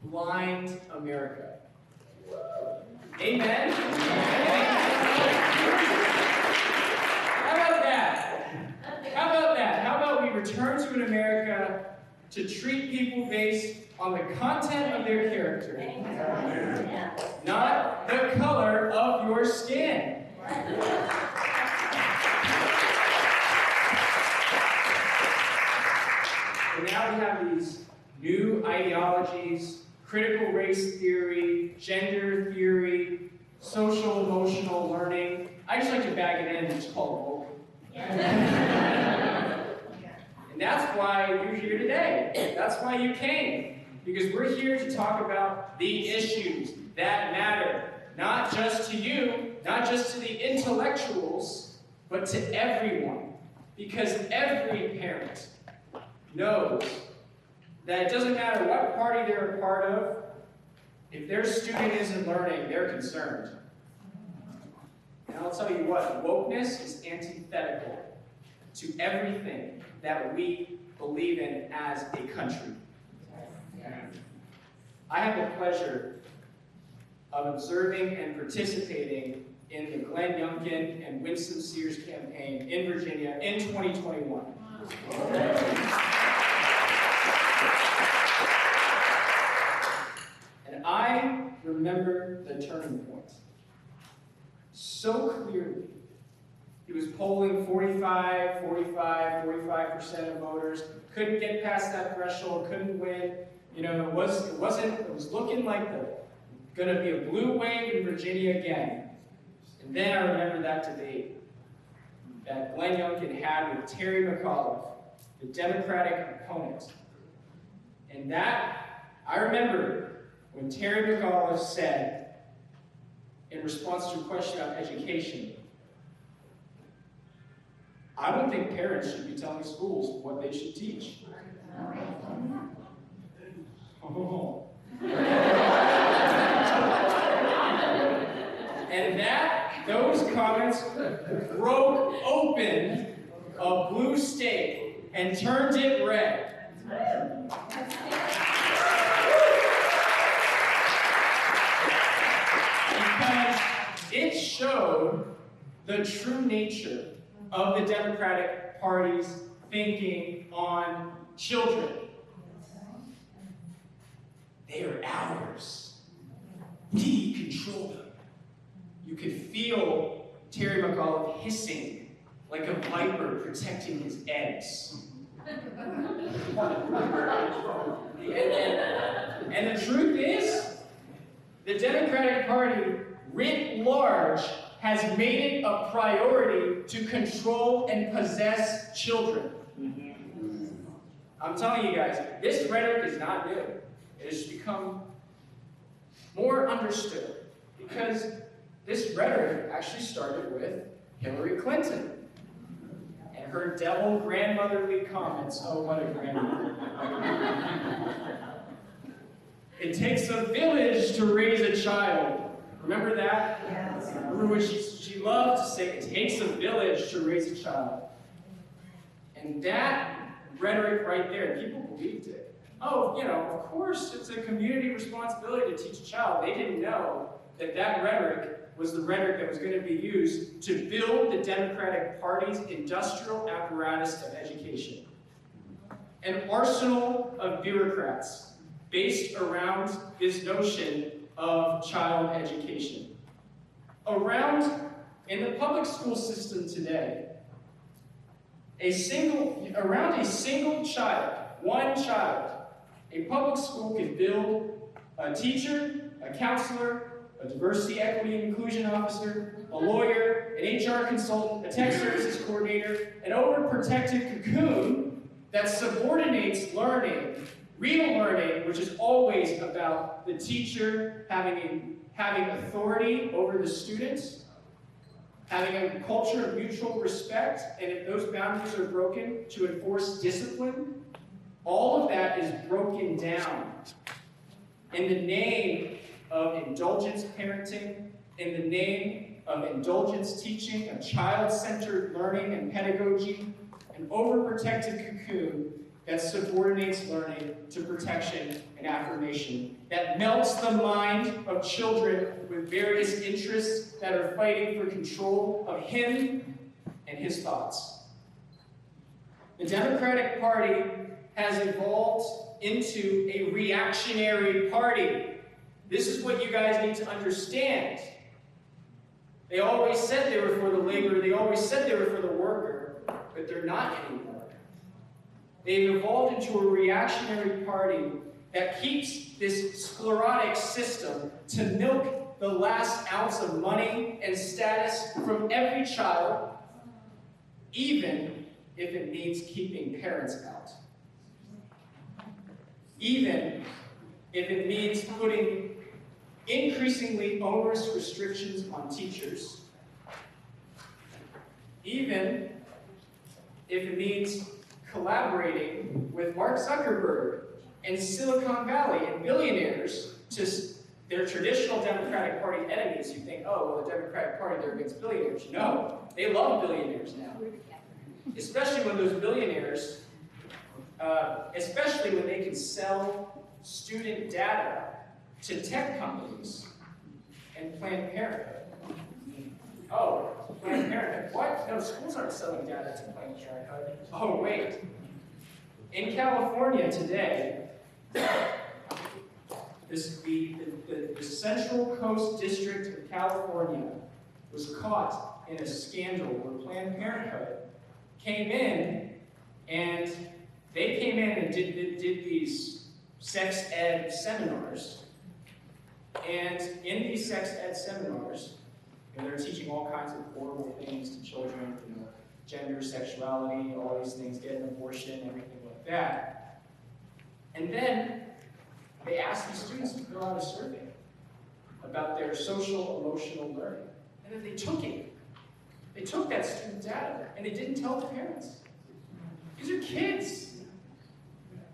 blind America. Amen? How about that? How about that? How about we return to an America to treat people based on the content of their character, not the color of your skin. And now we have these new ideologies, critical race theory, gender theory, social emotional learning. I just like to bag it in and just call it woke. And that's why you're here today. That's why you came. Because we're here to talk about the issues that matter. Not just to you, not just to the intellectuals, but to everyone. Because every parent knows that it doesn't matter what party they're a part of, if their student isn't learning, they're concerned. And I'll tell you what, wokeness is antithetical to everything that we believe in as a country. I have the pleasure of observing and participating in the Glenn Youngkin and Winston Sears campaign in Virginia in 2021. And I remember the turning point so clearly. He was polling 45% of voters, couldn't get past that threshold, couldn't win. You know, it was looking like gonna be a blue wave in Virginia again. And then I remember that debate that Glenn Youngkin had with Terry McAuliffe, the Democratic opponent. And that, I remember when Terry McAuliffe said, in response to a question about education, I don't think parents should be telling schools what they should teach. Oh. And those comments broke open a blue state and turned it red. Because it showed the true nature of the Democratic Party's thinking on children. They are ours. We control them. You could feel Terry McAuliffe hissing like a viper protecting his eggs. And the truth is, the Democratic Party, writ large, has made it a priority to control and possess children. I'm telling you guys, this rhetoric is not new. It has become more understood because this rhetoric actually started with Hillary Clinton and her devil grandmotherly comments. Oh, what a grandmother. It takes a village to raise a child. Remember that? Yes. Remember when she loved to say, it takes a village to raise a child. And that rhetoric right there, people believed it. Oh, you know, of course, it's a community responsibility to teach a child. They didn't know that that rhetoric was the rhetoric that was going to be used to build the Democratic Party's industrial apparatus of education. An arsenal of bureaucrats based around this notion of child education. In the public school system today, around a single child, one child, a public school can build a teacher, a counselor, a diversity, equity, and inclusion officer, a lawyer, an HR consultant, a tech services coordinator, an overprotective cocoon that subordinates learning, real learning, which is always about the teacher having authority over the students, having a culture of mutual respect, and if those boundaries are broken, to enforce discipline. All of that is broken down in the name of indulgence parenting, in the name of indulgence teaching, of child-centered learning and pedagogy, an overprotective cocoon that subordinates learning to protection and affirmation, that melts the mind of children with various interests that are fighting for control of him and his thoughts. The Democratic Party has evolved into a reactionary party. This is what you guys need to understand. They always said they were for the laborer, they always said they were for the worker, but they're not anymore. They've evolved into a reactionary party that keeps this sclerotic system to milk the last ounce of money and status from every child, even if it means keeping parents out. Even if it means putting increasingly onerous restrictions on teachers. Even if it means collaborating with Mark Zuckerberg and Silicon Valley and billionaires to their traditional Democratic Party enemies. You think, oh, well, the Democratic Party, they're against billionaires. No, they love billionaires now. Especially when those billionaires, especially when they can sell student data to tech companies and Planned Parenthood. Oh, Planned Parenthood. What? No, schools aren't selling data to Planned Parenthood. Oh, wait. In California today, the Central Coast District of California was caught in a scandal where Planned Parenthood came in and did these sex ed seminars. And in these sex ed seminars, they're teaching all kinds of horrible things to children, gender, sexuality, all these things, getting an abortion, everything like that. And then they asked the students to fill out a survey about their social emotional learning. And then they took it. They took that student data and they didn't tell the parents. These are kids.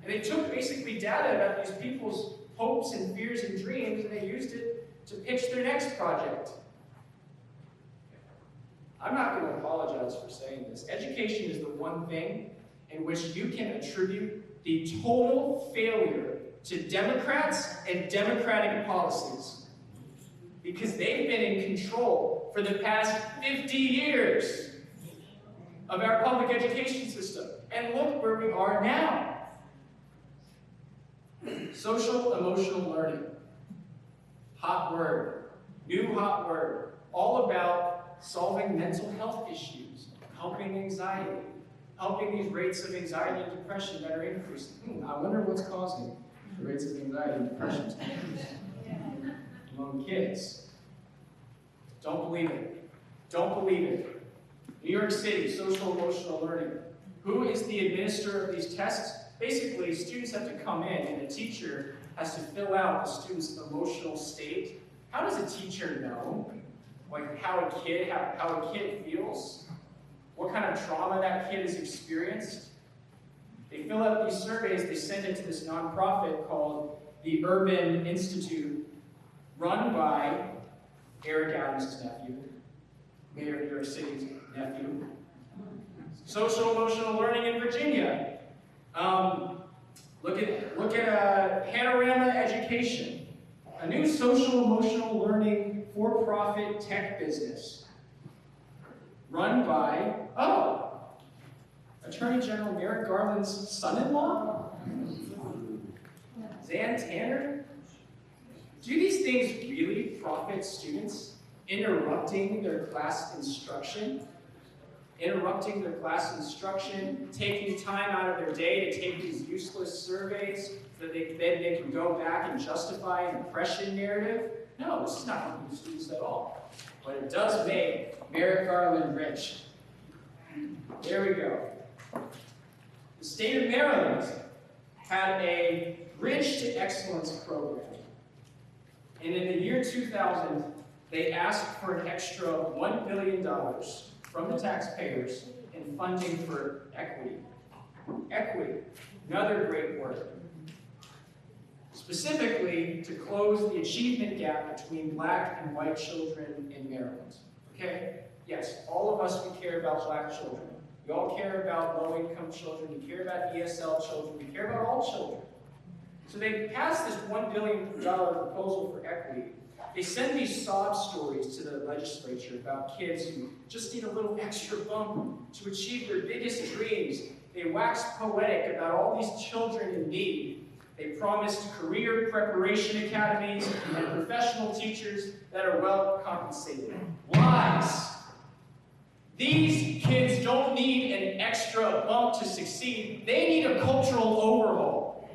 And they took basically data about these people's hopes and fears and dreams, and they used it to pitch their next project. I'm not going to apologize for saying this. Education is the one thing in which you can attribute the total failure to Democrats and Democratic policies. Because they've been in control for the past 50 years of our public education system. And look where we are now. Social emotional learning. Hot word. New hot word. All about solving mental health issues, helping anxiety, helping these rates of anxiety and depression that are increasing. I wonder what's causing the rates of anxiety and depression to increase among kids. Don't believe it. Don't believe it. New York City, social emotional learning. Who is the administrator of these tests? Basically, students have to come in and a teacher has to fill out the student's emotional state. How does a teacher know how a kid feels? What kind of trauma that kid has experienced? They fill out these surveys, they send it to this nonprofit called the Urban Institute, run by Eric Adams' nephew, Mayor of New York City's nephew. Social emotional learning in Virginia. Look at Panorama Education, a new social emotional learning for-profit tech business run by, Attorney General Merrick Garland's son-in-law? Zan Tanner? Do these things really profit students? Interrupting their class instruction? Taking time out of their day to take these useless surveys so that they can go back and justify an oppression narrative? No, this is not helping students at all. But it does make Merrick Garland rich. There we go. The state of Maryland had a Bridge to Excellence program. And in the year 2000, they asked for an extra $1 billion from the taxpayers in funding for equity. Equity, another great word. Specifically, to close the achievement gap between black and white children in Maryland. Okay? Yes, all of us, we care about black children. We We all care about low-income children. We care about ESL children. We care about all children. So they passed this $1 billion proposal for equity. They send these sob stories to the legislature about kids who just need a little extra bump to achieve their biggest dreams. They wax poetic about all these children in need. They promised career preparation academies and professional teachers that are well compensated. Lies! These kids don't need an extra bump to succeed. They need a cultural overhaul.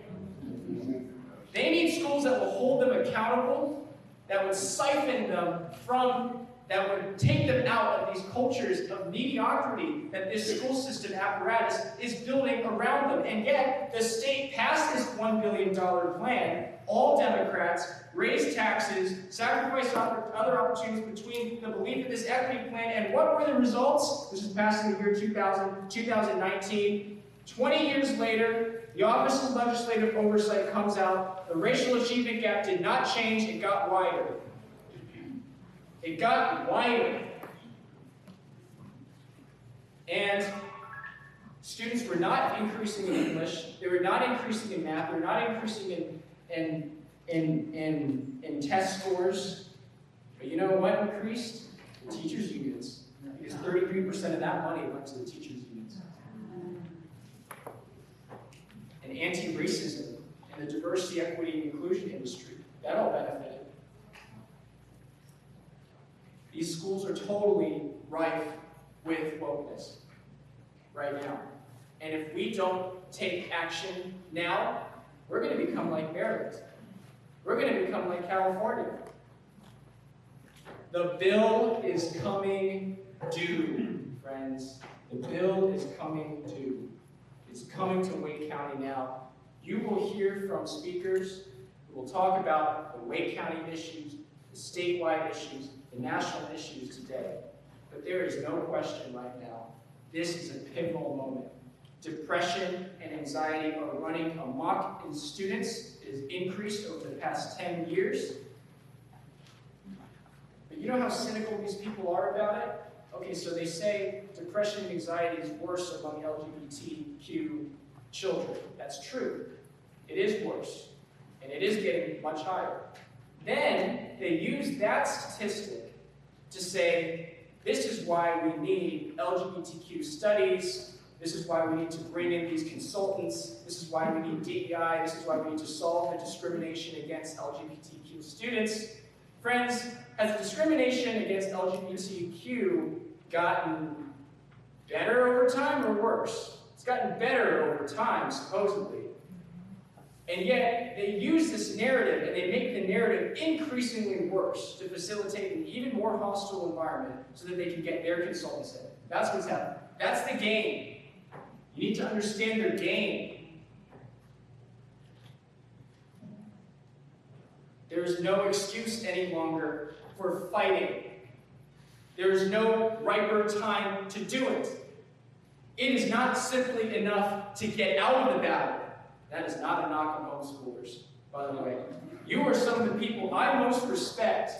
They need schools that will hold them accountable, that would siphon them from, that would take them out of these cultures of mediocrity that this school system apparatus is building around them. And yet, the state passed this $1 billion plan. All Democrats raised taxes, sacrificed other opportunities between the belief of this equity plan. And what were the results? This was passed in the year 2019. 20 years later, the Office of Legislative Oversight comes out. The racial achievement gap did not change, it got wider. It got wider. And students were not increasing in English, they were not increasing in math, they were not increasing in test scores. But you know what increased? The teachers' unions. Because 33% of that money went to the teachers' unions. And anti-racism and the diversity, equity, and inclusion industry, that all benefited. These schools are totally rife with wokeness right now. And if we don't take action now, we're going to become like Maryland. We're going to become like California. The bill is coming due, friends. The bill is coming due. It's coming to Wake County now. You will hear from speakers who will talk about the Wake County issues, the statewide issues, the national issues today. But there is no question right now, this is a pivotal moment. Depression and anxiety are running amok in students. It has increased over the past 10 years. But you know how cynical these people are about it? Okay, so they say depression and anxiety is worse among LGBTQ children. That's true. It is worse. And it is getting much higher. Then they use that statistic to say, this is why we need LGBTQ studies. This is why we need to bring in these consultants. This is why we need DEI. This is why we need to solve the discrimination against LGBTQ students. Friends, has the discrimination against LGBTQ gotten better over time or worse? It's gotten better over time, supposedly. And yet, they use this narrative and they make the narrative increasingly worse to facilitate an even more hostile environment so that they can get their consultants in. That's what's happening. That's the game. You need to understand their game. There is no excuse any longer for fighting. There is no riper time to do it. It is not simply enough to get out of the battle. That is not a knock on homeschoolers, by the way. You are some of the people I most respect.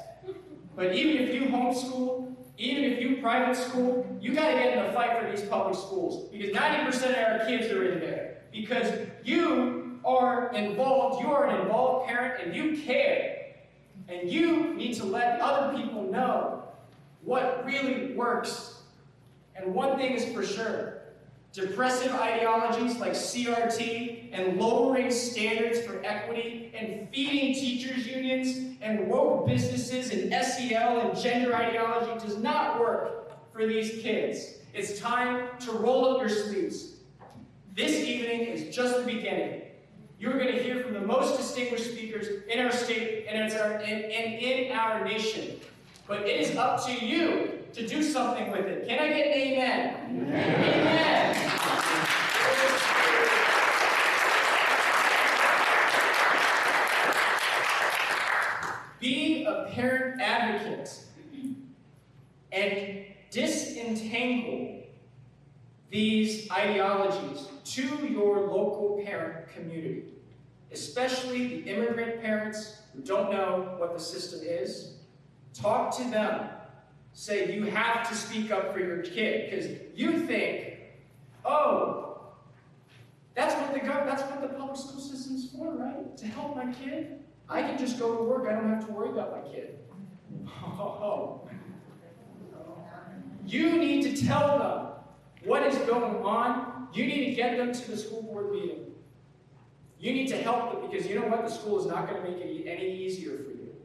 But even if you homeschool, even if you private school, you got to get in the fight for these public schools. Because 90% of our kids are in there. Because you are involved, you are an involved parent, and you care. And you need to let other people know what really works. And one thing is for sure. Depressive ideologies like CRT and lowering standards for equity and feeding teachers' unions and woke businesses and SEL and gender ideology does not work for these kids. It's time to roll up your sleeves. This evening is just the beginning. You're going to hear from the most distinguished speakers in our state and in our nation. But it is up to you to do something with it. Can I get an amen? Amen. Be a parent advocate and disentangle these ideologies to your local parent community, especially the immigrant parents who don't know what the system is. Talk to them. Say, you have to speak up for your kid, because you think Oh, that's what the public school system's for, right? To help my kid. I can just go to work. I don't have to worry about my kid. Oh. You need to tell them what is going on. You need to get them to the school board meeting. You need to help them, because you know what? The school is not going to make it any easier for you.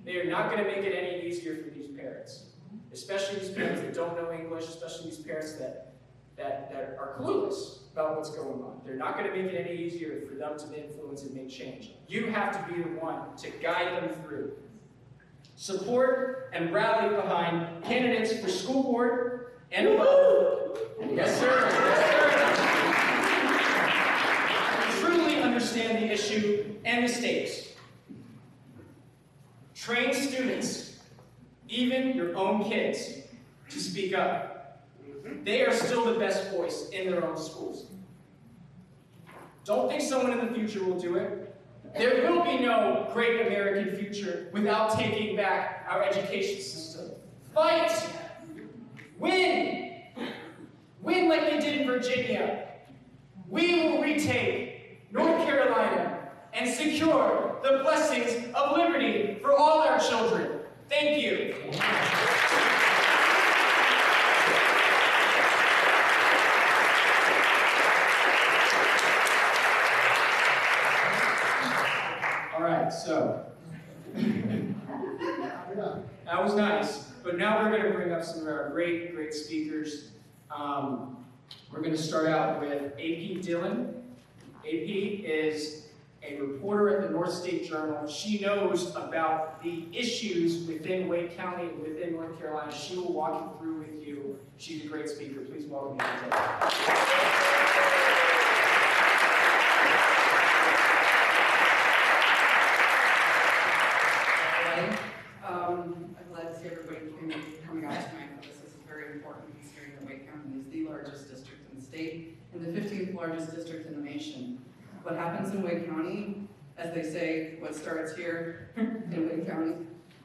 They are not going to make it any easier for these parents. Especially these parents that don't know English, especially these parents that are clueless about what's going on. They're not going to make it any easier for them to influence and make change. You have to be the one to guide them through. Support and rally behind candidates for school board and above. Yes, sir. Yes, sir. Truly understand the issue and the stakes. Train students, even your own kids, to speak up. They are still the best voice in their own schools. Don't think someone in the future will do it. There will be no great American future without taking back our education system. Fight! Win! Win like they did in Virginia. We will retake North Carolina and secure the blessings of liberty for all our children. Thank you. All right, so that was nice, but now we're going to bring up some of our great speakers. We're going to start out with AP Dillion. AP is a reporter at the North State Journal. She knows about the issues within Wake County and within North Carolina. She will walk it through with you. She's a great speaker. Please welcome her. I'm glad to see everybody coming out tonight. This is very important, considering that Wake County is the largest district in the state and the 15th largest district in the nation. What happens in Wake County, as they say, what starts here in Wake County,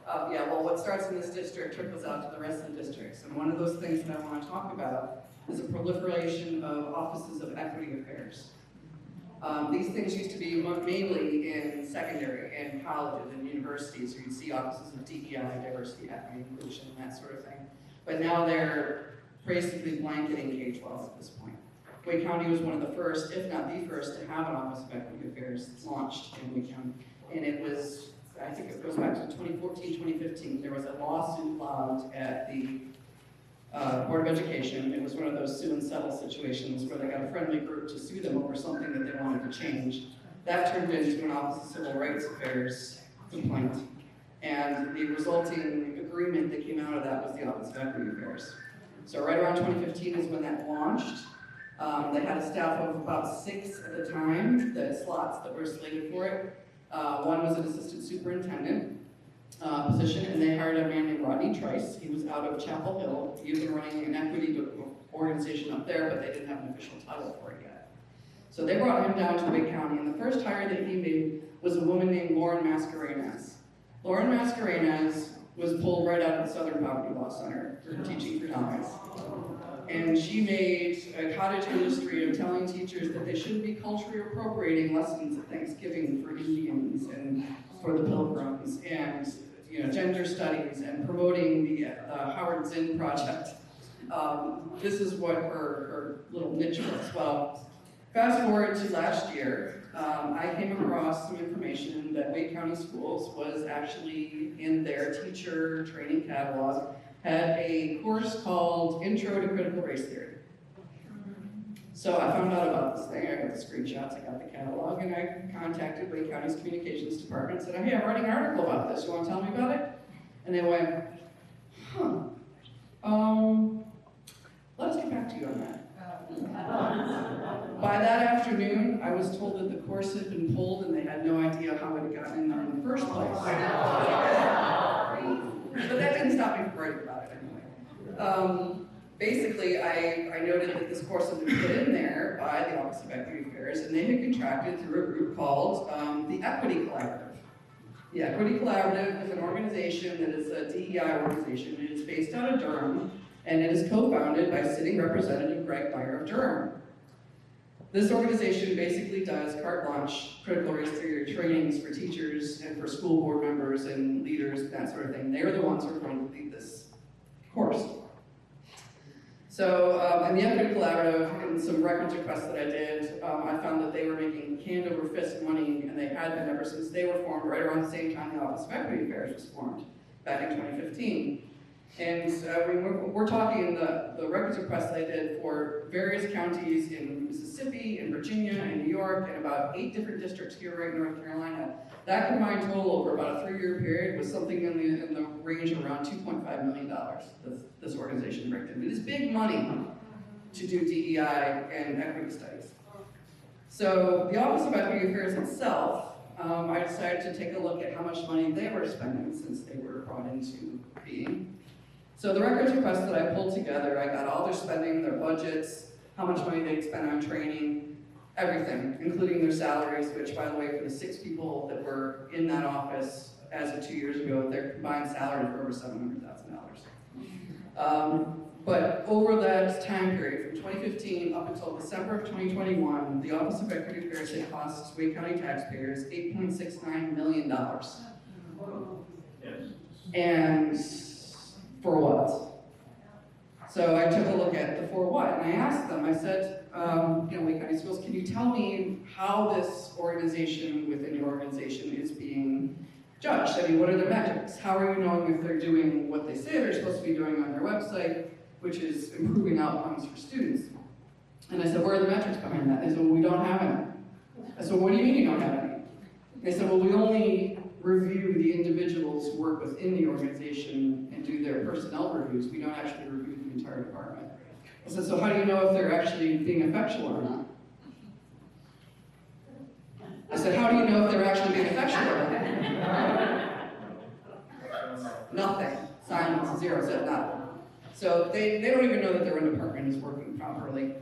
what starts in this district trickles out to the rest of the districts. And one of those things that I want to talk about is a proliferation of offices of equity affairs. These things used to be mainly in secondary and colleges and universities, where you'd see offices of DEI, diversity, equity, inclusion, that sort of thing. But now they're basically blanketing K-12 at this point. Wake County was one of the first, if not the first, to have an Office of Equity Affairs launched in Wake County. And it was, I think it goes back to 2014, 2015. There was a lawsuit filed at the Board of Education. It was one of those sue and settle situations where they got a friendly group to sue them over something that they wanted to change. That turned into an Office of Civil Rights Affairs complaint. And the resulting agreement that came out of that was the Office of Equity Affairs. So right around 2015 is when that launched. They had a staff of about 6 at the time, the slots that were slated for it. One was an assistant superintendent position, and they hired a man named Rodney Trice. He was out of Chapel Hill. He was running an equity organization up there, but they didn't have an official title for it yet. So they brought him down to Wake County, and the first hire that he made was a woman named Lauren Mascarenhas. Lauren Mascarenhas was pulled right out of the Southern Poverty Law Center for teaching for dummies. And she made a cottage industry of telling teachers that they shouldn't be culturally appropriating lessons at Thanksgiving for Indians and for the Pilgrims, and gender studies, and promoting the Howard Zinn Project. This is what her little niche was. Well, fast forward to last year, I came across some information that Wake County Schools was actually in their teacher training catalog, had a course called Intro to Critical Race Theory. So I found out about this thing. I got the screenshots, I got the catalog, and I contacted Wake County's communications department and said, hey, I'm writing an article about this. You want to tell me about it? And they went, let us get back to you on that. By that afternoon, I was told that the course had been pulled and they had no idea how it had gotten in there in the first place. But that didn't stop me from writing about it anyway. Basically, I noted that this course had been put in there by the Office of Equity Affairs, and they had contracted through a group called the Equity Collaborative. The Equity Collaborative is an organization that is a DEI organization. It is based out of Durham, and it is co-founded by sitting Representative Greg Meyer of Durham. This organization basically does carte blanche critical race theory trainings for teachers and for school board members and leaders and that sort of thing. They're the ones who are going to lead this course. So, in the Equity Collaborative, in some records requests that I did, I found that they were making hand over fist money, and they had been ever since they were formed, right around the same time the Office of Equity Affairs was formed, back in 2015. And we're talking the records requests I did for various counties in Mississippi, in Virginia, in New York, and about 8 different districts here right in North Carolina. That combined total over about a 3-year period was something in the range of around $2.5 million this organization raked in. It is big money to do DEI and equity studies. So the Office of Equity Affairs itself, I decided to take a look at how much money they were spending since they were brought into being. So the records requests that I pulled together, I got all their spending, their budgets, how much money they'd spent on training, everything, including their salaries, which, by the way, for the 6 people that were in that office as of 2 years ago, their combined salaries were over $700,000. But over that time period, from 2015 up until December of 2021, the Office of Equity Affairs had cost Wake County taxpayers $8.69 million. Yes. And for what? So I took a look at the for what, and I asked them, I said, Wake County Schools, can you tell me how this organization within your organization is being judged? I mean, what are their metrics? How are you knowing if they're doing what they say they're supposed to be doing on their website, which is improving outcomes for students? And I said, where are the metrics behind that? They said, well, we don't have any. I said, what do you mean you don't have any? They said, well, we only review the individuals who work within the organization and do their personnel reviews. We don't actually review the entire department. I said, so how do you know if they're actually being effectual or not? I said, how do you know if they're actually being effectual or not? Nothing. Silence, 0, said nothing. So they don't even know that their own department is working properly.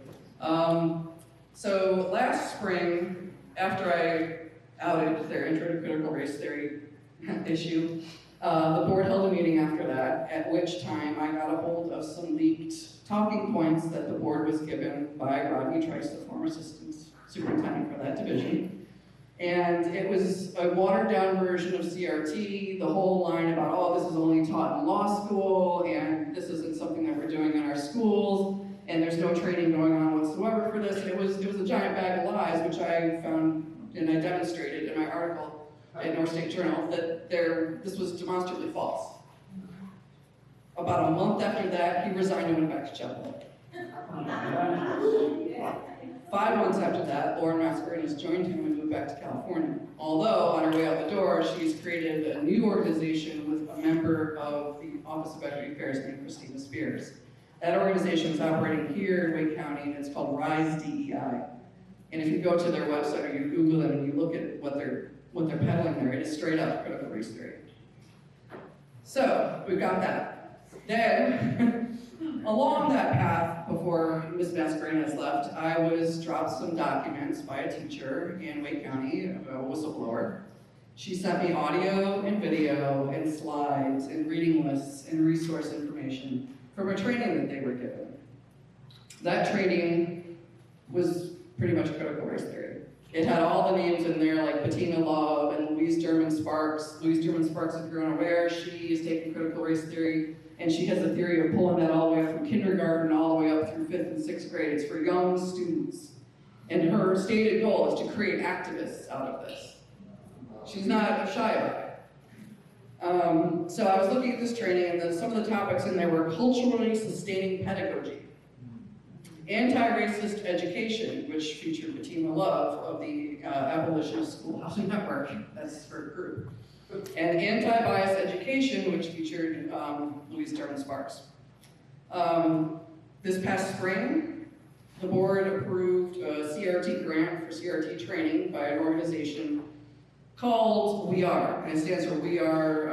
So last spring, after I outed their Intro to Critical Race Theory issue, the board held a meeting after that, at which time I got a hold of some leaked talking points that the board was given by Rodney Trice, the former assistant superintendent for that division. And it was a watered-down version of CRT, the whole line about, oh, this is only taught in law school, and this isn't something that we're doing in our schools, and there's no training going on whatsoever for this. It was a giant bag of lies, which I found, and I demonstrated in my article in North State Journal, that this was demonstrably false. About a month after that, he resigned and went back to Chapel. 5 months after that, Lauren Mascarenas joined him and moved back to California. Although, on her way out the door, she's created a new organization with a member of the Office of Equity Affairs named Christina Spears. That organization is operating here in Wake County, and it's called Rise DEI. And if you go to their website or you Google them and you look at what they're peddling there, it is straight up critical race theory. So, we've got that. Then, along that path, before Ms. Mascarenas left, I was dropped some documents by a teacher in Wake County, a whistleblower. She sent me audio and video and slides and reading lists and resource information from a training that they were given. That training was pretty much critical race theory. It had all the names in there, like Bettina Love and Louise German Sparks. Louise German Sparks, if you're unaware, she is taking critical race theory, and she has a theory of pulling that all the way up from kindergarten all the way up through 5th and 6th grade. It's for young students. And her stated goal is to create activists out of this. She's not shy about it. So I was looking at this training, and some of the topics in there were culturally sustaining pedagogy, anti-racist education, which featured Bettina Love of the Abolitionist Schoolhousing Network, that's her group, and anti-bias education, which featured Louise German Sparks. This past spring, the board approved a CRT grant for CRT training by an organization called We Are, and it stands for We Are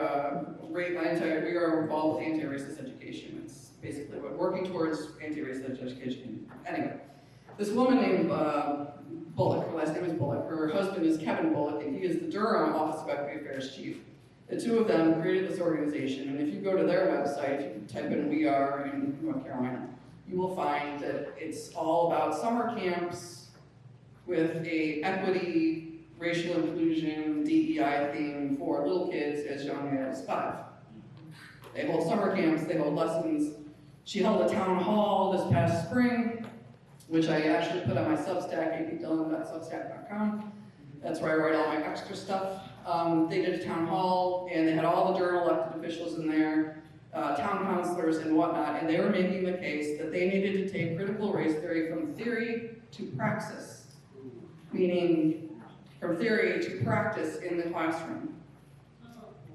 involved with anti-racist education. It's basically what working towards anti-racist education. Anyway, this woman named Bullock, her last name is Bullock, her husband is Kevin Bullock, and he is the Durham Office of Equity Affairs chief. The two of them created this organization, and if you go to their website, if you type in "We Are" in North Carolina, you will find that it's all about summer camps with a equity, racial inclusion, DEI theme for little kids as young as 5. They hold summer camps, they hold lessons. She held a town hall this past spring, which I actually put on my Substack, apdillion.substack.com. That's where I write all my extra stuff. They did a town hall, and they had all the Durham elected officials in there, town councilors and whatnot, and they were making the case that they needed to take critical race theory from theory to praxis, meaning from theory to practice in the classroom.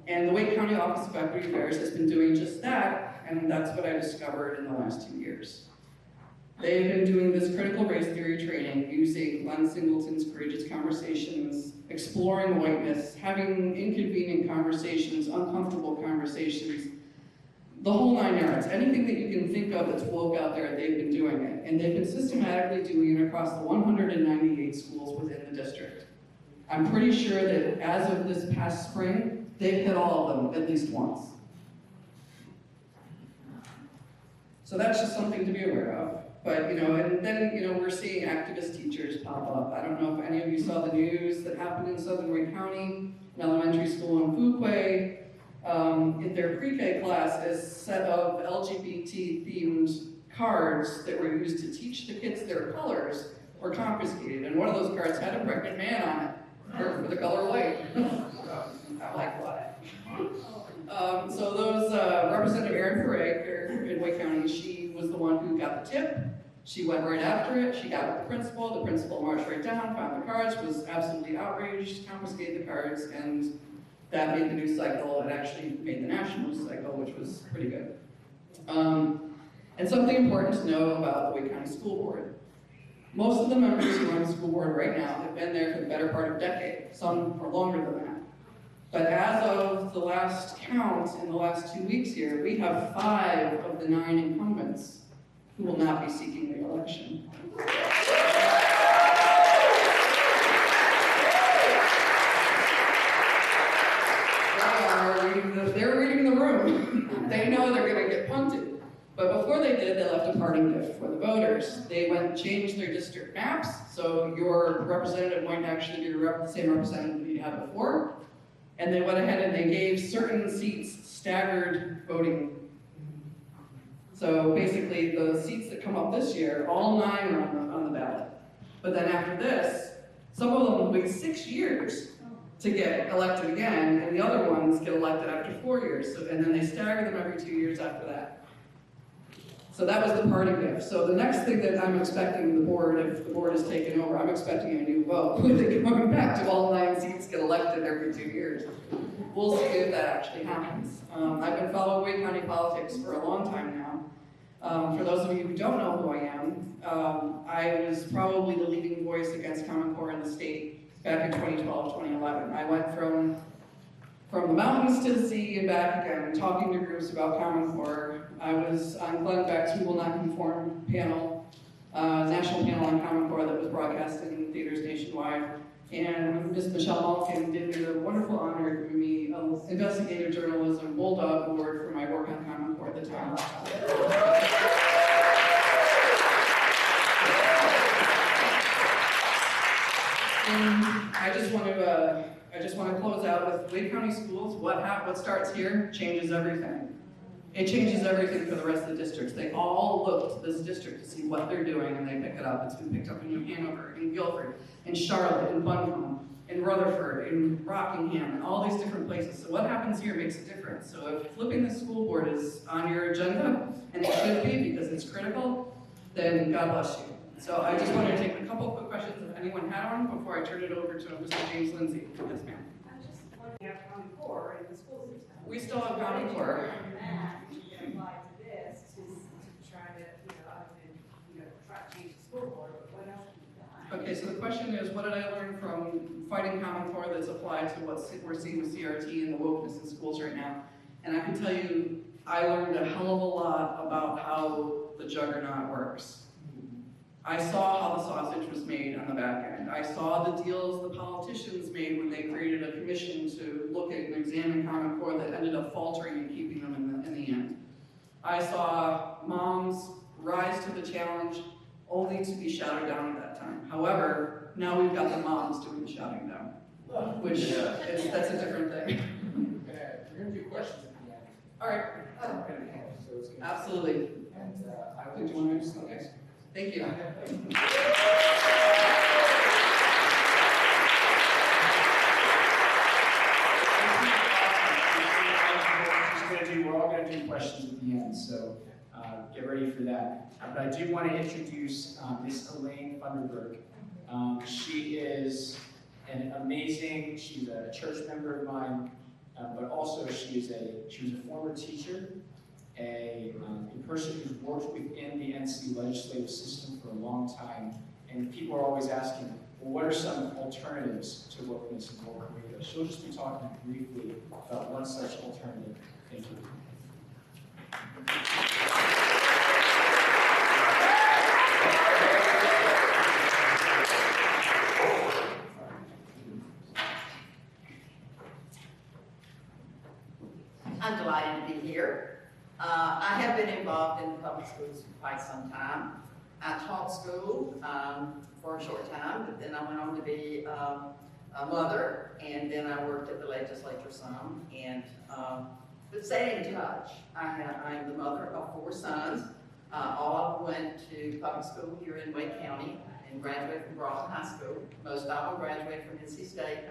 And the Wake County Office of Equity Affairs has been doing just that, and that's what I discovered in the last 2 years. They've been doing this critical race theory training using Glenn Singleton's Courageous Conversations, exploring whiteness, having inconvenient conversations, uncomfortable conversations, the whole 9 yards. Anything that you can think of that's woke out there, they've been doing it. And they've been systematically doing it across the 198 schools within the district. I'm pretty sure that as of this past spring, they've hit all of them at least once. So that's just something to be aware of. But, and then, we're seeing activist teachers pop up. I don't know if any of you saw the news that happened in Southern Wake County, an elementary school in Fuquay. In their pre-K class, a set of LGBT-themed cards that were used to teach the kids their colors were confiscated. And one of those cards had a pregnant man on it, for the color white. I'm like, what? So those, Representative Erin Ferrag in Wake County, she was the one who got the tip. She went right after it. She got with the principal marched right down, found the cards, was absolutely outraged, confiscated the cards, and that made the news cycle. It actually made the national news cycle, which was pretty good. And something important to know about the Wake County School Board. Most of the members who are on the school board right now have been there for the better part of a decade, some for longer than that. But as of the last count in the last 2 weeks here, we have 5 of the 9 incumbents who will not be seeking re-election. They're reading the room. They know they're going to get punted. But before they did, they left a parting gift for the voters. They went and changed their district maps, so your representative might actually be the same representative that you had before. And they went ahead and they gave certain seats staggered voting. So basically, the seats that come up this year, all 9 are on the ballot. But then after this, some of them will wait 6 years to get elected again, and the other ones get elected after 4 years. And then they stagger them every 2 years after that. So that was the party gift. So the next thing that I'm expecting the board, if the board is taken over, I'm expecting a new vote. They're going back to all 9 seats get elected every 2 years. We'll see if that actually happens. I've been following Wake County politics for a long time now. For those of you who don't know who I am, I was probably the leading voice against Common Core in the state back in 2012, 2011. I went from the mountains to the sea and back again, talking to groups about Common Core. I was on Glenn Beck's We Will Not Conform panel, national panel on Common Core that was broadcast in theaters nationwide. And Ms. Michelle Malkin did me the wonderful honor of giving me an investigative journalism Bulldog Award for my work on Common Core at the time. And I just want to close out with Wake County Schools. What starts here changes everything. It changes everything for the rest of the districts. They all look to this district to see what they're doing, and they pick it up. It's been picked up in New Hanover, in Guilford, in Charlotte, in Buncombe, in Rutherford, in Rockingham, and all these different places. So what happens here makes a difference. So if flipping the school board is on your agenda, and it should be because it's critical, then God bless you. So I just wanted to take a couple quick questions if anyone had one before I turn it over to Mr. James Lindsay. Yes, ma'am. I'm just wondering, we have Common Core in the school system. We still have Common Core. You can apply to this to try to, other than, try to change the school board, but what else can be done? Okay, so the question is, what did I learn from fighting Common Core that's applied to what we're seeing with CRT and the wokeness in schools right now? And I can tell you, I learned a hell of a lot about how the juggernaut works. I saw how the sausage was made on the back end. I saw the deals the politicians made when they created a commission to look at and examine Common ended up faltering and keeping them in the end. I saw moms rise to the challenge only to be shouted down at that time. However, now we've got the moms doing the shouting down, which that's a different thing. We're going to do questions at the end. All right. So it's gonna, Absolutely. and I will introduce the next. Thank you. We're all going to do questions at the end, so get ready for that. But I do want to introduce Miss Elaine Funderburk. She is an amazing, she's a church member of mine, but also she was a former teacher, a person who's worked within the NC legislative system for a long time, and people are always asking, well, what are some alternatives to wokeness and woke Korea? She'll just be talking briefly about one such alternative. Thank you. I'm delighted to be here. I have been involved in the public schools for quite some time. I taught school for a short time, but then I went on to be a mother, and then I worked at the legislature some, and but staying in touch. I am the mother of 4 sons. All of them went to public school here in Wake County and graduated from Broughton High School. Most of them graduated from NC State.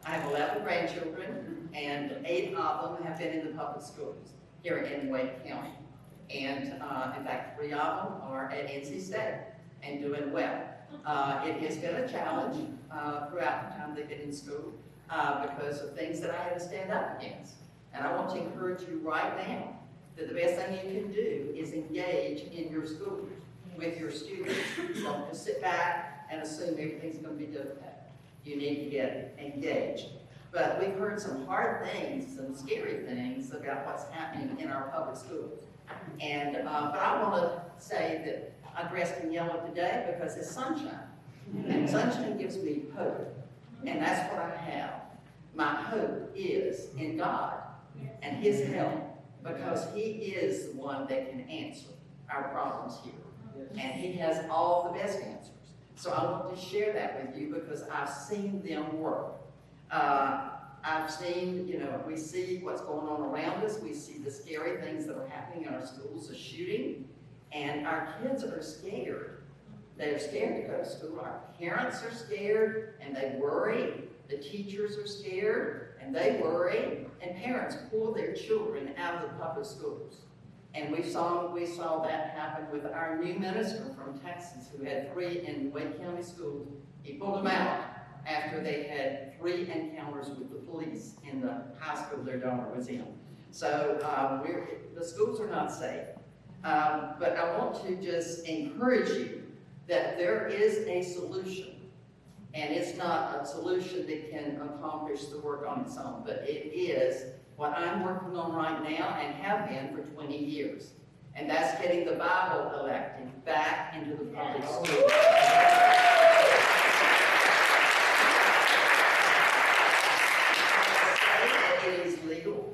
I have 11 grandchildren, and 8 of them have been in the public schools here in Wake County. And in fact, 3 of them are at NC State and doing well. It has been a challenge throughout the time they've been in school because of things that I had to stand up against. And I want to encourage you right now that the best thing you can do is engage in your schools with your students. Don't just sit back and assume everything's going to be difficult. You need to get engaged. But we've heard some hard things, some scary things about what's happening in our public schools. And but I want to say that I dressed in yellow today because it's sunshine. And sunshine gives me hope. And that's what I have. My hope is in God and His help, because He is the one that can answer our problems here. And He has all the best answers. So I want to share that with you because I've seen them work. I've seen, we see what's going on around us. We see the scary things that are happening in our schools, the shooting, and our kids are scared. They're scared to go to school. Our parents are scared and they worry. The teachers are scared and they worry. And parents pull their children out of the public schools. And we saw that happen with our new minister from Texas who had 3 in Wake County schools. He pulled them out after they had 3 encounters with the police in the high school their daughter was in. So the schools are not safe. But I want to just encourage you that there is a solution. And it's not a solution that can accomplish the work on its own, but it is what I'm working on right now and have been for 20 years. And that's getting the Bible elective back into the public school. It is legal.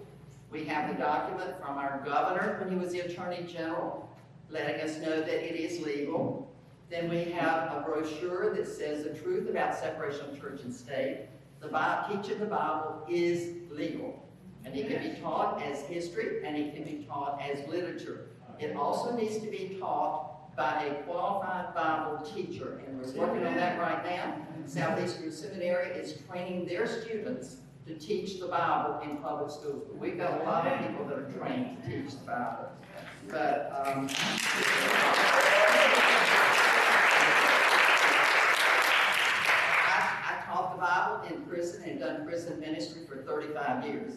We have the document from our governor when he was the Attorney General letting us know that it is legal. Then we have a brochure that says the truth about separation of church and state. Teaching the Bible is legal. And it can be taught as history, and it can be taught as literature. It also needs to be taught by a qualified Bible teacher, and we're working on that right now. Southeastern Seminary is training their students to teach the Bible in public schools. But we've got a lot of people that are trained to teach the Bible. But I taught the Bible in prison and done prison ministry for 35 years.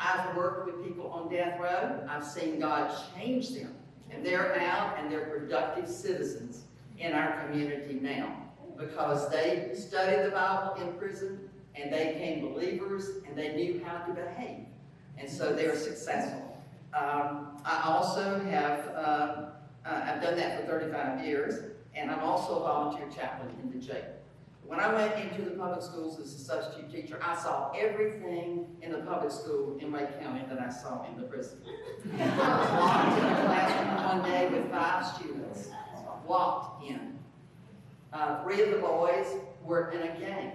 I've worked with people on death row. I've seen God change them. And they're out and they're productive citizens in our community now because they studied the Bible in prison and they became believers and they knew how to behave. And so they're successful. I also have, I've done that for 35 years, and I'm also a volunteer chaplain in the jail. When I went into the public schools as a substitute teacher, I saw everything in the public school in Wake County that I saw in the prison. I was locked in a classroom one day with 5 students, walked in. 3 of the boys were in a gang.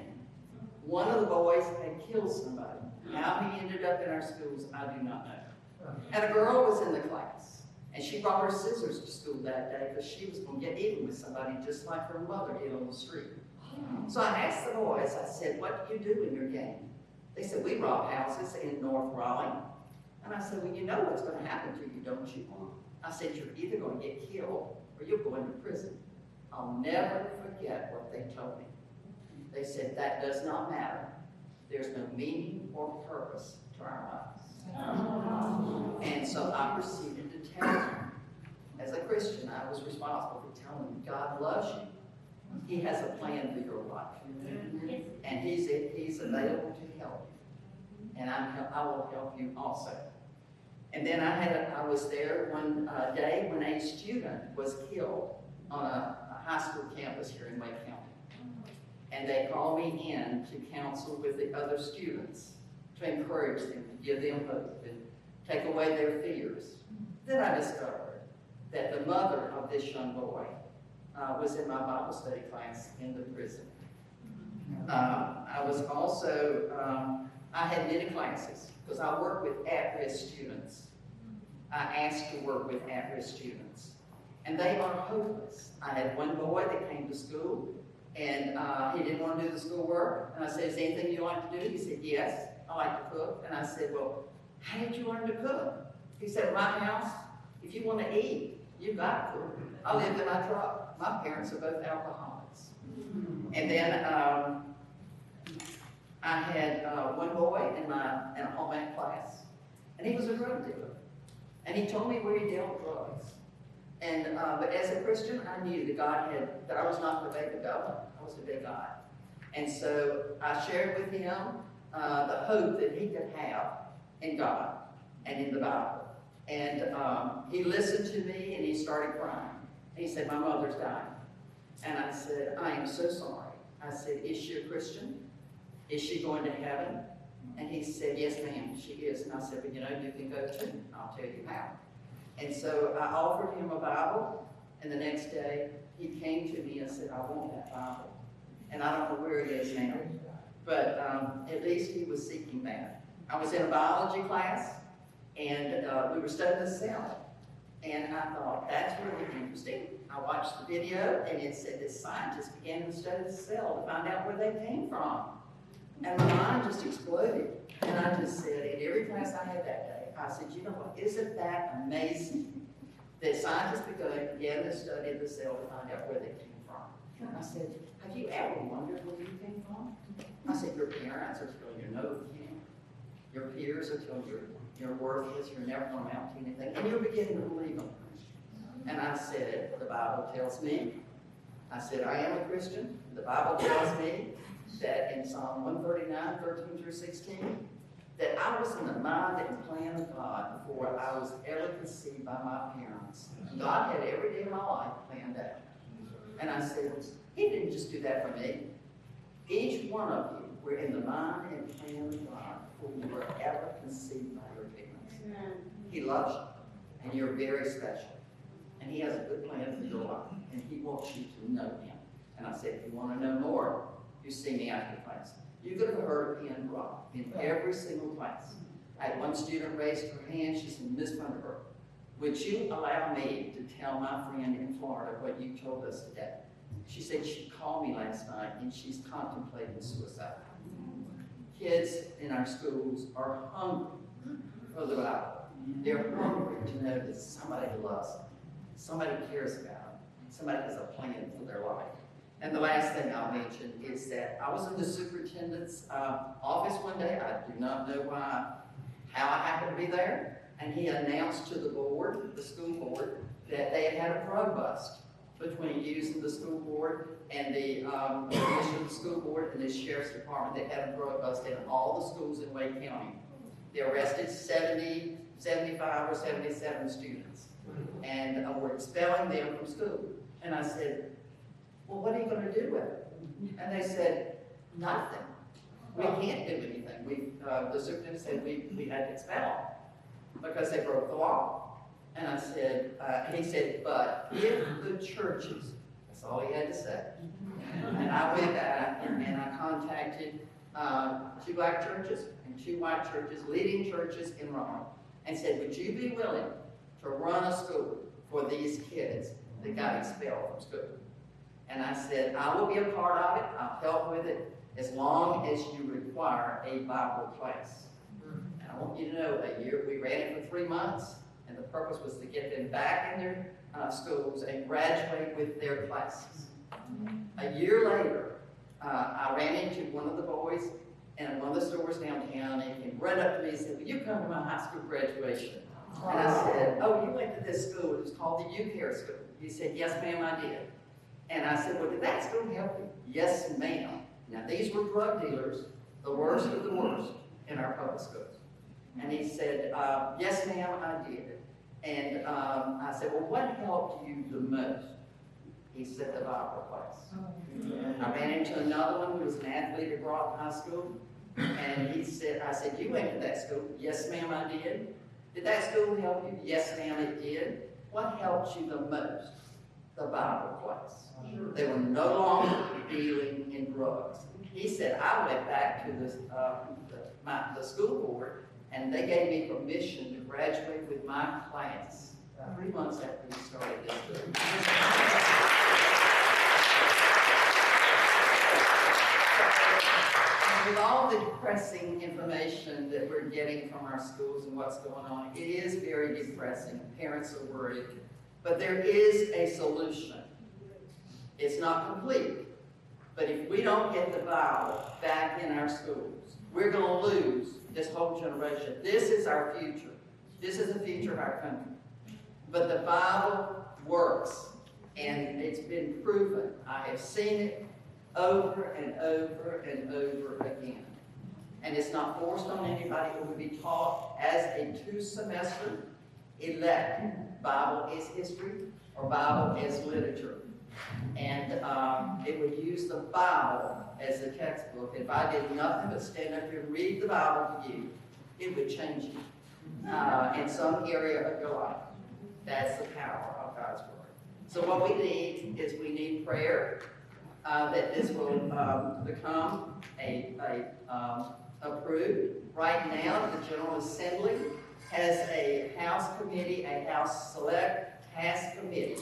One of the boys had killed somebody. How he ended up in our schools, I do not know. And a girl was in the class, and she brought her scissors to school that day because she was going to get even with somebody just like her mother did on the street. So I asked the boys, I said, what do you do in your gang? They said, we rob houses in North Raleigh. And I said, well, you know what's going to happen to you, don't you? I said, you're either going to get killed or you're going to prison. I'll never forget what they told me. They said, that does not matter. There's no meaning or purpose to our lives. And so I proceeded to tell them, as a Christian, I was responsible for telling them, God loves you. He has a plan for your life. And he's available to help you. And I will help you also. And then I was there one day when a student was killed on a high school campus here in Wake County. And they called me in to counsel with the other students, to encourage them, to give them hope, and take away their fears. Then I discovered that the mother of this young boy was in my Bible study class in the prison. I was also, I had many classes, because I work with at-risk students. I asked to work with at-risk students. And they are hopeless. I had one boy that came to school, and he didn't want to do the schoolwork. And I said, is there anything you like to do? He said, yes, I like to cook. And I said, well, how did you learn to cook? He said, my house, if you want to eat, you got to cook. I lived in my truck. My parents are both alcoholics. And then I had one boy in a home ec class, and he was a drug dealer. And he told me where he dealt drugs. And but as a Christian, I knew that that I was not the baby God. I was the big God. And so I shared with him the hope that he could have in God and in the Bible. And he listened to me, and he started crying. And he said, my mother's dying. And I said, I am so sorry. I said, is she a Christian? Is she going to heaven? And he said, yes, ma'am, she is. And I said, well, you know, you can go too. I'll tell you how. And so I offered him a Bible, and the next day he came to me and said, I want that Bible. And I don't know where it is now, but at least he was seeking that. I was in a biology class, and we were studying the cell. And I thought, that's really interesting. I watched the video, and it said that scientists began to study the cell to find out where they came from. And my mind just exploded. And I just said, in every class I had that day, I said, you know what, isn't that amazing that scientists began to study the cell to find out where they came from? And I said, have you ever wondered where you came from? I said, your parents are telling you no, you can't. Your peers are telling you you're worthless, you're never going to amount to anything, and you're beginning to believe them. And I said, the Bible tells me, I said, I am a Christian. The Bible tells me that in Psalm 139, 13 through 16, that I was in the mind and plan of God before I was ever conceived by my parents. God had every day of my life planned out. And I said, he didn't just do that for me. Each one of you were in the mind and plan of God before you were ever conceived by your parents. He loves you, and you're very special. And he has a good plan for your life, and he wants you to know him. And I said, if you want to know more, you see me after class. You could have heard a pin drop in every single class. I had one student raised her hand. She said, Ms. Funderburk, would you allow me to tell my friend in Florida what you told us today? She said she called me last night, and she's contemplating suicide. Kids in our schools are hungry for the Bible. They're hungry to know that somebody loves them, somebody cares about them, somebody has a plan for their life. And the last thing I'll mention is that I was in the superintendent's office one day. I do not know how I happened to be there. And he announced to the board, the school board, that they had had a drug bust between using the school board and the commission of the school board and the sheriff's department. They had a drug bust in all the schools in Wake County. They arrested 70, 75 or 77 students and were expelling them from school. And I said, well, what are you gonna do with it? And they said, nothing. We can't do anything. The superintendent said we had to expel them because they broke the law. And I said, he said, but if the churches, that's all he had to say. And I went back and I contacted 2 black churches and 2 white churches, leading churches in Rome, and said, would you be willing to run a school for these kids that got expelled from school? And I said, I will be a part of it, I'll help with it, as long as you require a Bible class. And I want you to know, we ran it for 3 months, and the purpose was to get them back in their schools and graduate with their classes. A year later, I ran into one of the boys in one of the stores downtown, and he came right up to me and said, will you come to my high school graduation? And I said, oh, you went to this school, it was called the U-Care School. He said, yes, ma'am, I did. And I said, well, did that school help you? Yes, ma'am. Now, these were drug dealers, the worst of the worst in our public schools. And he said, yes, ma'am, I did. And I said, well, what helped you the most? He said, the Bible class. I ran into another one who was an athlete at Broughton High School. And he said, I said, you went to that school? Yes, ma'am, I did. Did that school help you? Yes, ma'am, it did. What helped you the most? The Bible class. They were no longer dealing in drugs. He said, I went back to the school board, and they gave me permission to graduate with my class 3 months after we started this school. With all the depressing information that we're getting from our schools and what's going on, it is very depressing. Parents are worried. But there is a solution. It's not complete. But if we don't get the Bible back in our schools, we're going to lose this whole generation. This is our future. This is the future of our country. But the Bible works, and it's been proven. I have seen it over and over and over again. And it's not forced on anybody. It will be taught as a 2-semester elective. Bible is history, or Bible is literature. And it would use the Bible as a textbook. If I did nothing but stand up here and read the Bible to you, it would change you in some area of your life. That's the power of God's Word. So what we need is we need prayer, that this will become approved. Right now, the General Assembly has a House committee, a House Select Task Committee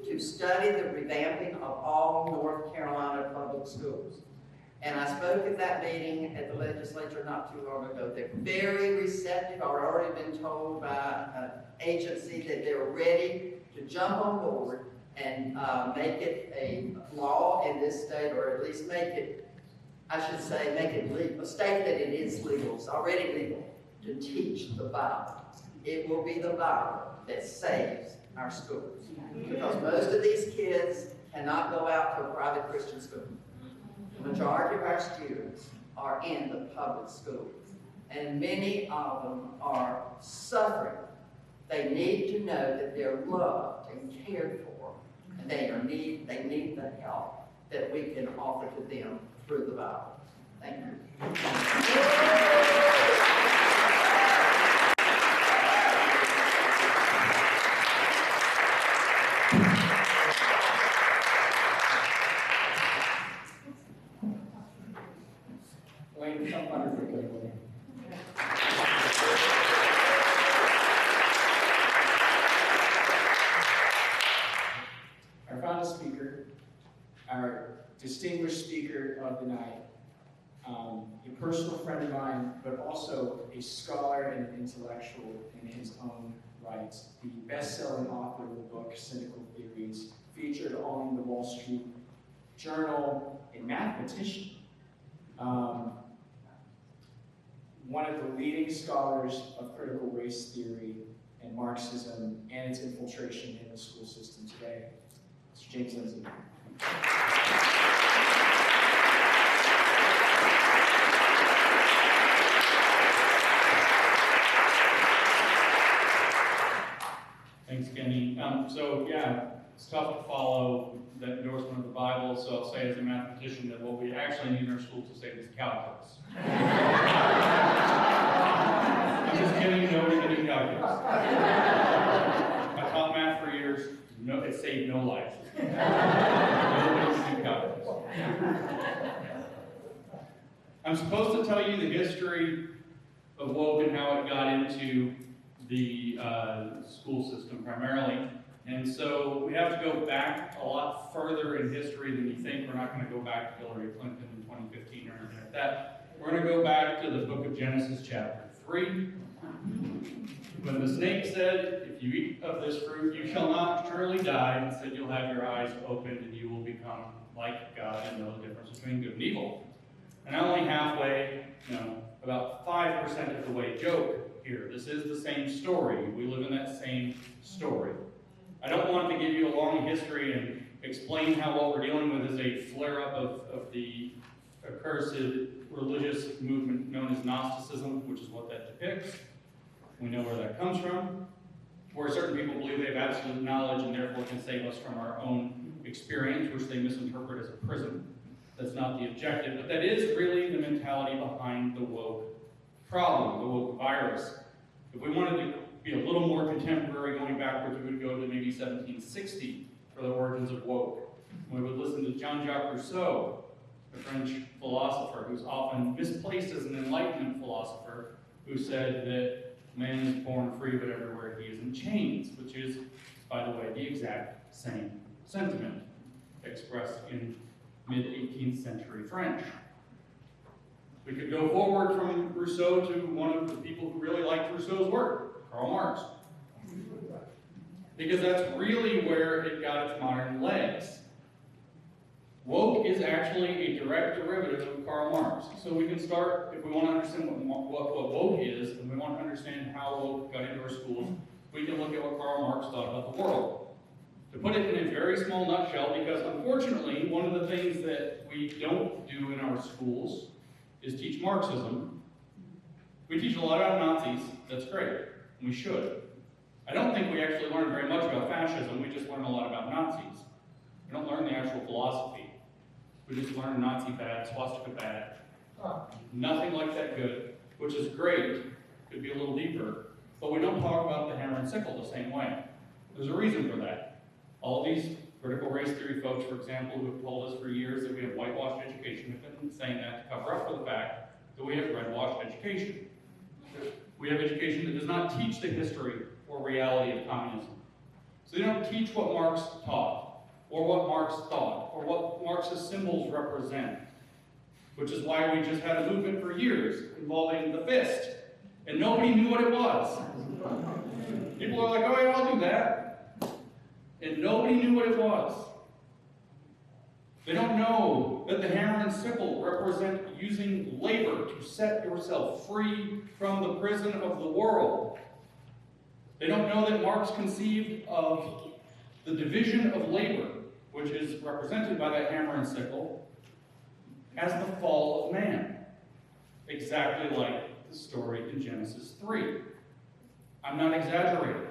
to study the revamping of all North Carolina public schools. And I spoke at that meeting at the legislature not too long ago. They're very receptive. I've already been told by an agency that they're ready to jump on board and make it a law in this state, or at least make it, I should say, make it legal, state that it is legal, it's already legal, to teach the Bible. It will be the Bible that saves our schools. Because most of these kids cannot go out to a private Christian school. The majority of our students are in the public schools. And many of them are suffering. They need to know that they're loved and cared for. And they need the help that we can offer to them through the Bible. Thank you. Elaine Funderburk, everybody. Our final speaker, our distinguished speaker of the night, a personal friend of mine, but also a scholar and an intellectual in his own right, the best-selling author of the book Cynical Theories, featured on the Wall Street Journal, a mathematician, one of the leading scholars of critical race theory and Marxism and its infiltration in the school system today. Mr. James Lindsay. Thanks, Kenny. So yeah, it's tough to follow that endorsement of the Bible, so I'll say as a mathematician that what we actually need in our schools to save is calculus. I'm just kidding, nobody can do calculus. I taught math for years, no, it saved no lives. Nobody can do calculus. I'm supposed to tell you the history of woke and how it got into the school system primarily. And so we have to go back a lot further in history than you think. We're not going to go back to Hillary Clinton in 2015 or anything like that. We're going to go back to the book of Genesis chapter 3. When the snake said, if you eat of this fruit, you shall not surely die. And said, you'll have your eyes opened and you will become like God and know the difference between good and evil. And I'm only halfway, about 5% of the way joke here. This is the same story. We live in that same story. I don't want to give you a long history and explain how what we're dealing with is a flare-up of the accursed religious movement known as Gnosticism, which is what that depicts. We know where that comes from, where certain people believe they have absolute knowledge and therefore can save us from our own experience, which they misinterpret as a prison. That's not the objective, but that is really the mentality behind the woke problem, the woke virus. If we wanted to be a little more contemporary, going backwards, we would go to maybe 1760 for the origins of woke. We would listen to Jean-Jacques Rousseau, a French philosopher who's often misplaced as an Enlightenment philosopher, who said that man is born free, but everywhere he is in chains, which is, by the way, the exact same sentiment expressed in mid-18th century French. We could go forward from Rousseau to one of the people who really liked Rousseau's work, Karl Marx. Because that's really where it got its modern legs. Woke is actually a direct derivative of Karl Marx. So we can start, if we want to understand what woke is, and we want to understand how woke got into our schools, we can look at what Karl Marx thought about the world. To put it in a very small nutshell, because unfortunately, one of the things that we don't do in our schools is teach Marxism. We teach a lot about Nazis, that's great, we should. I don't think we actually learn very much about fascism, we just learn a lot about Nazis. We don't learn the actual philosophy. We just learn Nazi bad, swastika bad. Nothing like that good, which is great, could be a little deeper, but we don't talk about the hammer and sickle the same way. There's a reason for that. All of these critical race theory folks, for example, who have told us for years that we have whitewashed education, have been saying that to cover up for the fact that we have redwashed education. We have education that does not teach the history or reality of communism. So they don't teach what Marx taught, or what Marx thought, or what Marx's symbols represent, which is why we just had a movement for years involving the fist, and nobody knew what it was. People are like, oh yeah, I'll do that. And nobody knew what it was. They don't know that the hammer and sickle represent using labor to set yourself free from the prison of the world. They don't know that Marx conceived of the division of labor, which is represented by that hammer and sickle, as the fall of man. Exactly like the story in Genesis 3. I'm not exaggerating.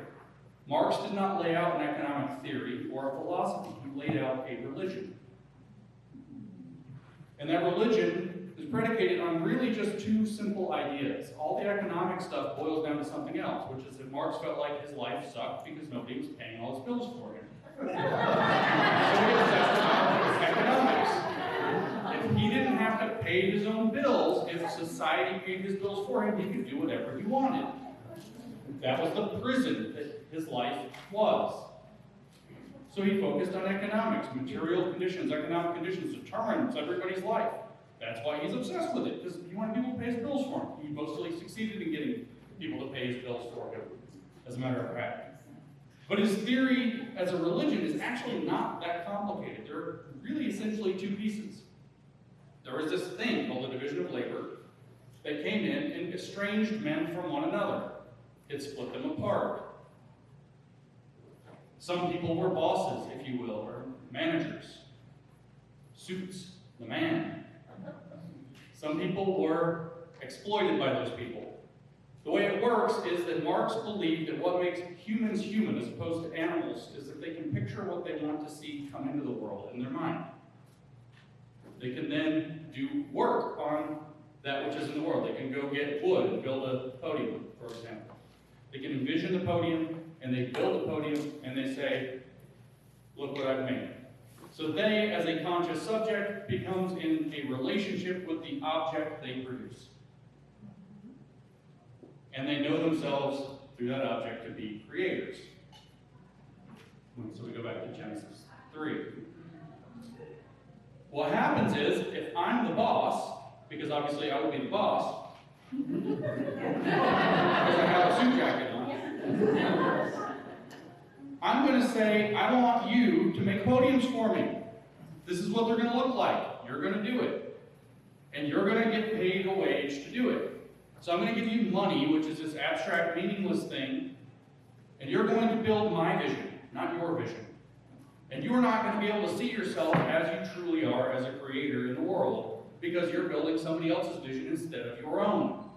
Marx did not lay out an economic theory or a philosophy. He laid out a religion. And that religion is predicated on really just two simple ideas. All the economic stuff boils down to something else, which is that Marx felt like his life sucked because nobody was paying all his bills for him. So he obsessed about economics. If he didn't have to pay his own bills, if society paid his bills for him, he could do whatever he wanted. That was the prison that his life was. So he focused on economics, material conditions, economic conditions determines everybody's life. That's why he's obsessed with it, because he wanted people to pay his bills for him. He mostly succeeded in getting people to pay his bills for him, as a matter of fact. But his theory as a religion is actually not that complicated. There are really essentially two pieces. There was this thing called the division of labor that came in and estranged men from one another. It split them apart. Some people were bosses, if you will, or managers. Suits, the man. Some people were exploited by those people. The way it works is that Marx believed that what makes humans human as opposed to animals is that they can picture what they want to see come into the world in their mind. They can then do work on that which is in the world. They can go get wood and build a podium, for example. They can envision the podium, and they build the podium, and they say, look what I've made. So they, as a conscious subject, becomes in a relationship with the object they produce. And they know themselves through that object to be creators. So we go back to Genesis 3. What happens is, if I'm the boss, because obviously I would be the boss, because I have a suit jacket on, I'm going to say, I want you to make podiums for me. This is what they're going to look like. You're going to do it. And you're going to get paid a wage to do it. So I'm going to give you money, which is this abstract, meaningless thing, and you're going to build my vision, not your vision. And you're not going to be able to see yourself as you truly are as a creator in the world, because you're building somebody else's vision instead of your own.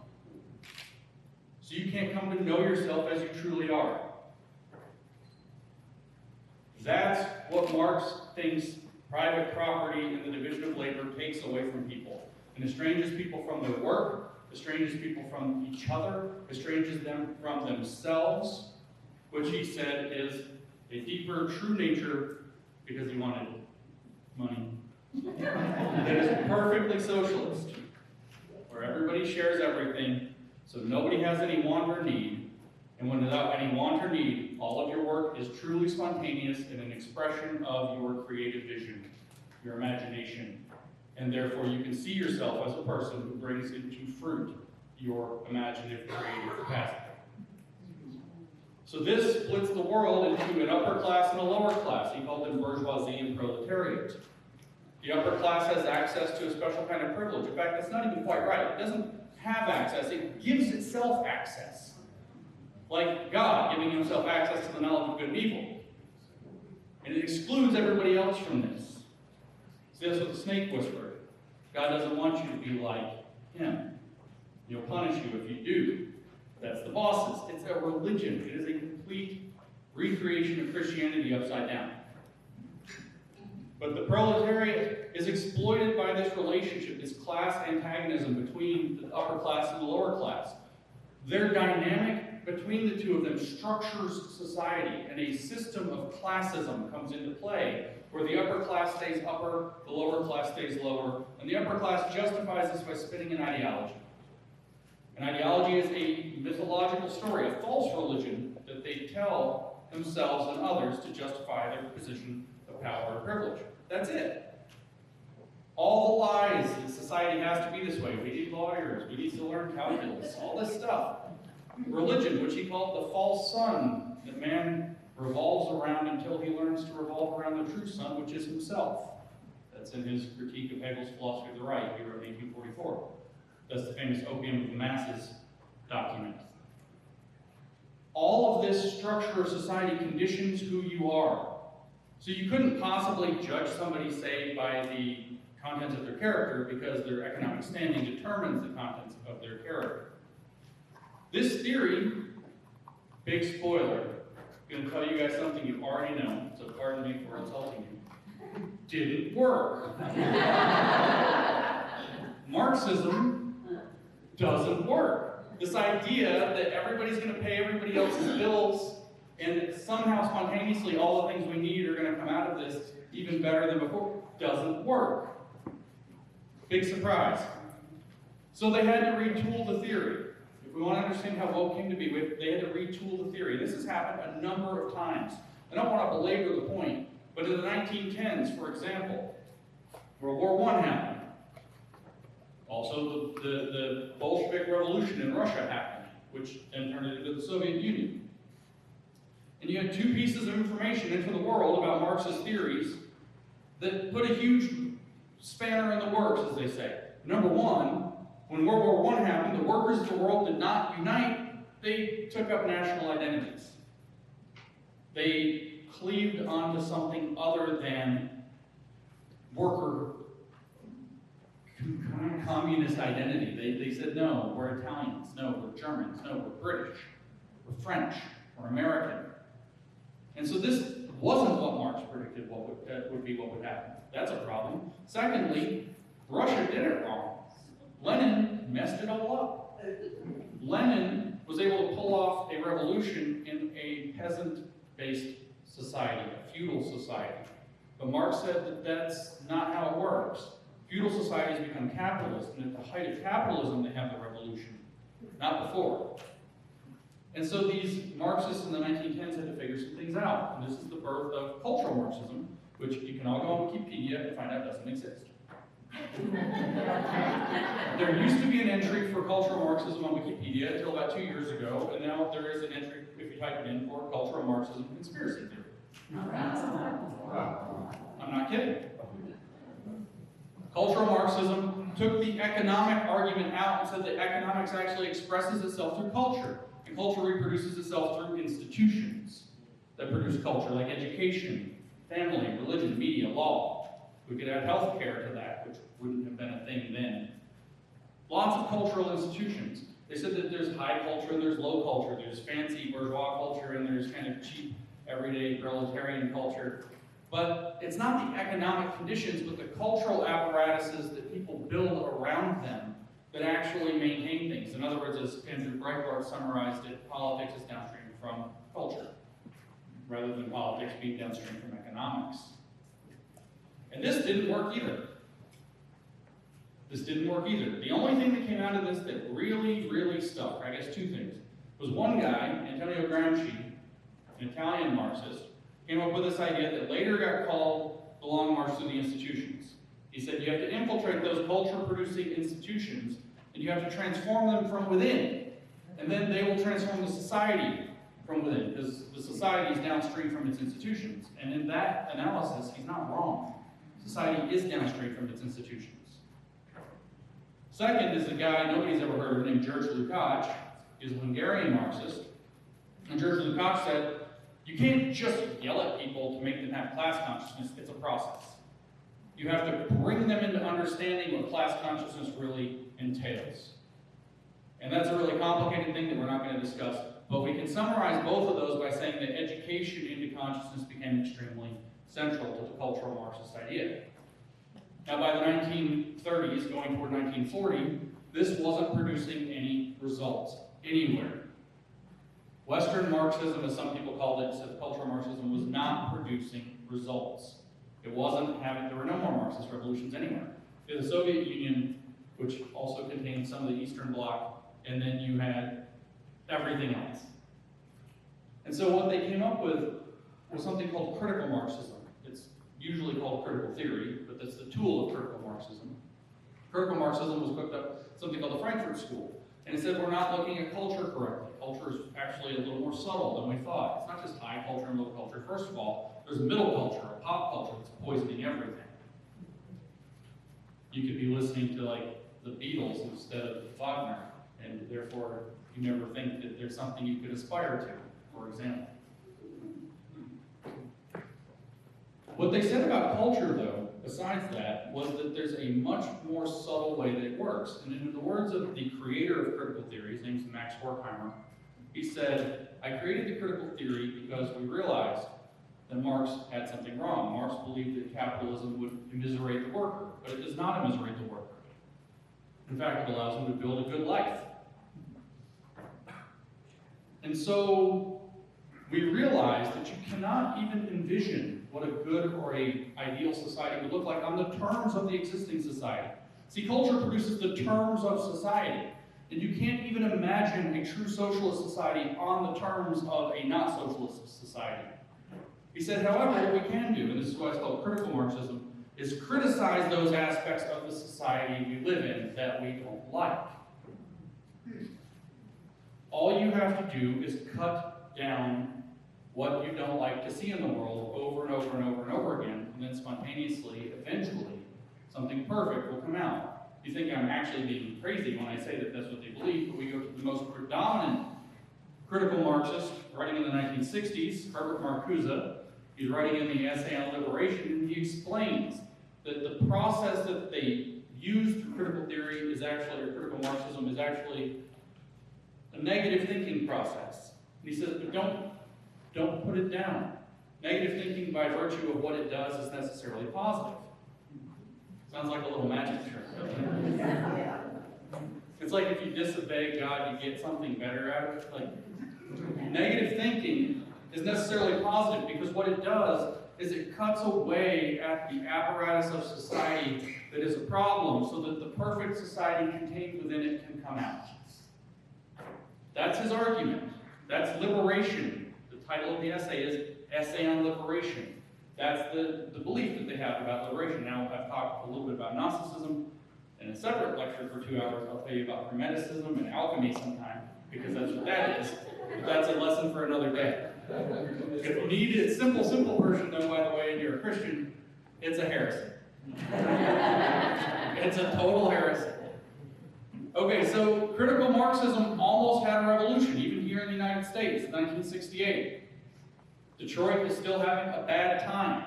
So you can't come to know yourself as you truly are. That's what Marx thinks private property and the division of labor takes away from people. And estranges people from their work, estranges people from each other, estranges them from themselves, which he said is a deeper true nature because he wanted money. That is perfectly socialist, where everybody shares everything, so nobody has any want or need, and when without any want or need, all of your work is truly spontaneous and an expression of your creative vision, your imagination, and therefore you can see yourself as a person who brings into fruit your imaginative creative capacity. So this splits the world into an upper class and a lower class. He called them bourgeoisie and proletariat. The upper class has access to a special kind of privilege. In fact, that's not even quite right. It doesn't have access. It gives itself access. Like God giving himself access to the knowledge of good and evil. And it excludes everybody else from this. See, that's what the snake whispered. God doesn't want you to be like him. He'll punish you if you do. That's the bosses. It's a religion. It is a complete recreation of Christianity upside down. But the proletariat is exploited by this relationship, this class antagonism between the upper class and the lower class. Their dynamic between the two of them structures society, and a system of classism comes into play, where the upper class stays upper, the lower class stays lower, and the upper class justifies this by spinning an ideology. An ideology is a mythological story, a false religion that they tell themselves and others to justify their position of power or privilege. That's it. All the lies that society has to be this way. We need lawyers. We need to learn calculus. All this stuff. Religion, which he called the false sun, that man revolves around until he learns to revolve around the true sun, which is himself. That's in his critique of Hegel's philosophy of the right, he wrote in 1844. That's the famous Opium of the Masses document. All of this structure of society conditions who you are. So you couldn't possibly judge somebody, say, by the contents of their character, because their economic standing determines the contents of their character. This theory, big spoiler, I'm going to tell you guys something you already know, so pardon me for insulting you, didn't work. Marxism doesn't work. This idea that everybody's going to pay everybody else's bills and somehow spontaneously all the things we need are going to come out of this even better than before doesn't work. Big surprise. So they had to retool the theory. If we want to understand how woke came to be, they had to retool the theory. This has happened a number of times. I don't want to belabor the point, but in the 1910s, for example, World War I happened. Also, the Bolshevik Revolution in Russia happened, which then turned into the Soviet Union. And you had two pieces of information into the world about Marxist theories that put a huge spanner in the works, as they say. Number one, when World War I happened, the workers of the world did not unite. They took up national identities. They cleaved onto something other than worker communist identity. They said, no, we're Italians, no, we're Germans, no, we're British, we're French, we're American. And so this wasn't what Marx predicted would be what would happen. That's a problem. Secondly, Russia did it wrong. Lenin messed it all up. Lenin was able to pull off a revolution in a peasant-based society, a feudal society. But Marx said that that's not how it works. Feudal societies become capitalist, and at the height of capitalism, they have the revolution, not before. And so these Marxists in the 1910s had to figure some things out. And this is the birth of cultural Marxism, which you can all go on Wikipedia and find out doesn't exist. There used to be an entry for cultural Marxism on Wikipedia until about 2 years ago, and now there is an entry, if you type it in, for cultural Marxism conspiracy theory. I'm not kidding. Cultural Marxism took the economic argument out and said that economics actually expresses itself through culture. And culture reproduces itself through institutions that produce culture, like education, family, religion, media, law. We could add healthcare to that, which wouldn't have been a thing then. Lots of cultural institutions. They said that there's high culture and there's low culture. There's fancy bourgeois culture and there's kind of cheap, everyday proletarian culture. But it's not the economic conditions, but the cultural apparatuses that people build around them that actually maintain things. In other words, as Andrew Breitbart summarized it, politics is downstream from culture, rather than politics being downstream from economics. And this didn't work either. This didn't work either. The only thing that came out of this that really, really stuck, I guess two things, was one guy, Antonio Gramsci, an Italian Marxist, came up with this idea that later got called the Long March Through the Institutions. He said you have to infiltrate those culture-producing institutions, and you have to transform them from within. And then they will transform the society from within, because the society is downstream from its institutions. And in that analysis, he's not wrong. Society is downstream from its institutions. Second is a guy nobody's ever heard of named George Lukács. He's a Hungarian Marxist. And George Lukács said, you can't just yell at people to make them have class consciousness. It's a process. You have to bring them into understanding what class consciousness really entails. And that's a really complicated thing that we're not going to discuss. But we can summarize both of those by saying that education into consciousness became extremely central to the cultural Marxist idea. Now, by the 1930s, going toward 1940, this wasn't producing any results anywhere. Western Marxism, as some people called it, said cultural Marxism was not producing results. It wasn't having, there were no more Marxist revolutions anywhere. The Soviet Union, which also contained some of the Eastern Bloc, and then you had everything else. And so what they came up with was something called critical Marxism. It's usually called critical theory, but that's the tool of critical Marxism. Critical Marxism was cooked up something called the Frankfurt School. And it said we're not looking at culture correctly. Culture is actually a little more subtle than we thought. It's not just high culture and low culture. First of all, there's a middle culture, a pop culture that's poisoning everything. You could be listening to like the Beatles instead of Wagner, and therefore you never think that there's something you could aspire to, for example. What they said about culture, though, besides that, was that there's a much more subtle way that it works. And in the words of the creator of critical theory, his name's Max Horkheimer, he said, I created the critical theory because we realized that Marx had something wrong. Marx believed that capitalism would immiserate the worker, but it does not immiserate the worker. In fact, it allows him to build a good life. And so we realized that you cannot even envision what a good or an ideal society would look like on the terms of the existing society. See, culture produces the terms of society, and you can't even imagine a true socialist society on the terms of a not-socialist society. He said, however, what we can do, and this is why it's called critical Marxism, is criticize those aspects of the society we live in that we don't like. All you have to do is cut down what you don't like to see in the world over and over and over and over again, and then spontaneously, eventually, something perfect will come out. You think I'm actually being crazy when I say that that's what they believe, but we go to the most predominant critical Marxist, writing in the 1960s, Herbert Marcuse. He's writing in the Essay on Liberation, and he explains that the process that they used critical theory is actually, or critical Marxism is actually a negative thinking process. And he says, but don't put it down. Negative thinking by virtue of what it does is necessarily positive. Sounds like a little magic trick, doesn't it? It's like if you disobey God, you get something better out of it. Like, negative thinking is necessarily positive because what it does is it cuts away at the apparatus of society that is a problem so that the perfect society contained within it can come out. That's his argument. That's liberation. The title of the essay is Essay on Liberation. That's the belief that they have about liberation. Now, I've talked a little bit about Gnosticism in a separate lecture for 2 hours. I'll tell you about Hermeticism and alchemy sometime, because that's what that is. But that's a lesson for another day. If you need a simple version, though, by the way, and you're a Christian, it's a heresy. It's a total heresy. Okay, so critical Marxism almost had a revolution, even here in the United States, in 1968. Detroit is still having a bad time.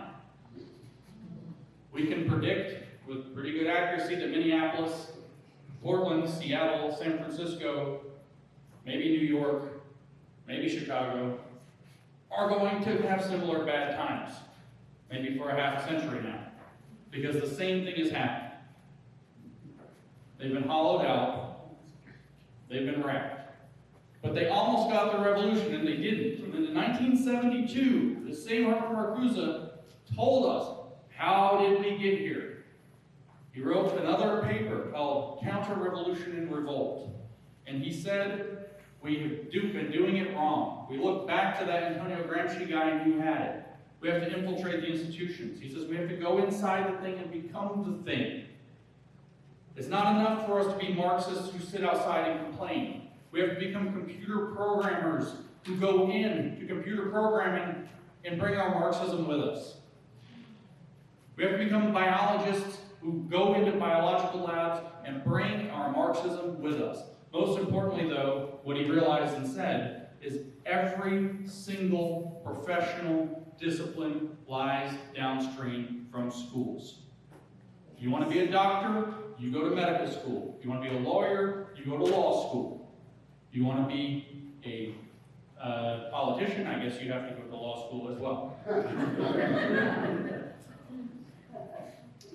We can predict with pretty good accuracy that Minneapolis, Portland, Seattle, San Francisco, maybe New York, maybe Chicago, are going to have similar bad times, maybe for a half century now, because the same thing is happening. They've been hollowed out, they've been wrecked. But they almost got the revolution, and they didn't. And in 1972, the same Harper Marcuse told us, how did we get here? He wrote another paper called Counter-Revolution and Revolt. And he said, we have been doing it wrong. We look back to that Antonio Gramsci guy and who had it. We have to infiltrate the institutions. He says we have to go inside the thing and become the thing. It's not enough for us to be Marxists who sit outside and complain. We have to become computer programmers who go into computer programming and bring our Marxism with us. We have to become biologists who go into biological labs and bring our Marxism with us. Most importantly, though, what he realized and said is every single professional discipline lies downstream from schools. If you want to be a doctor, you go to medical school. If you want to be a lawyer, you go to law school. If you want to be a politician, I guess you have to go to law school as well.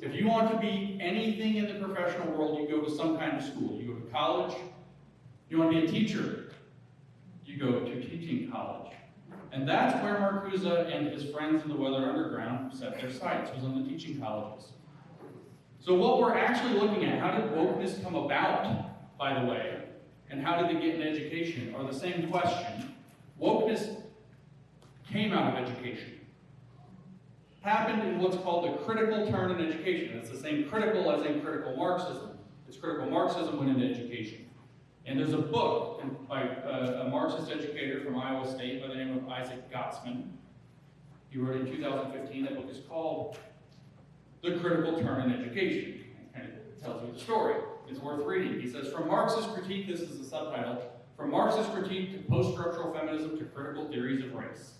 If you want to be anything in the professional world, you go to some kind of school. You go to college. If you want to be a teacher, you go to teaching college. And that's where Marcuse and his friends in the Weather Underground set their sights, was on the teaching colleges. So what we're actually looking at, how did wokeness come about, by the way, and how did they get in education, are the same question. Wokeness came out of education. Happened in what's called the critical turn in education. It's the same critical as in critical Marxism. It's critical Marxism went into education. And there's a book by a Marxist educator from Iowa State by the name of Isaac Gottsman. He wrote in 2015, that book is called The Critical Turn in Education. It kind of tells you the story. It's worth reading. He says, from Marxist critique, this is the subtitle, from Marxist critique to post-structural feminism to critical theories of race.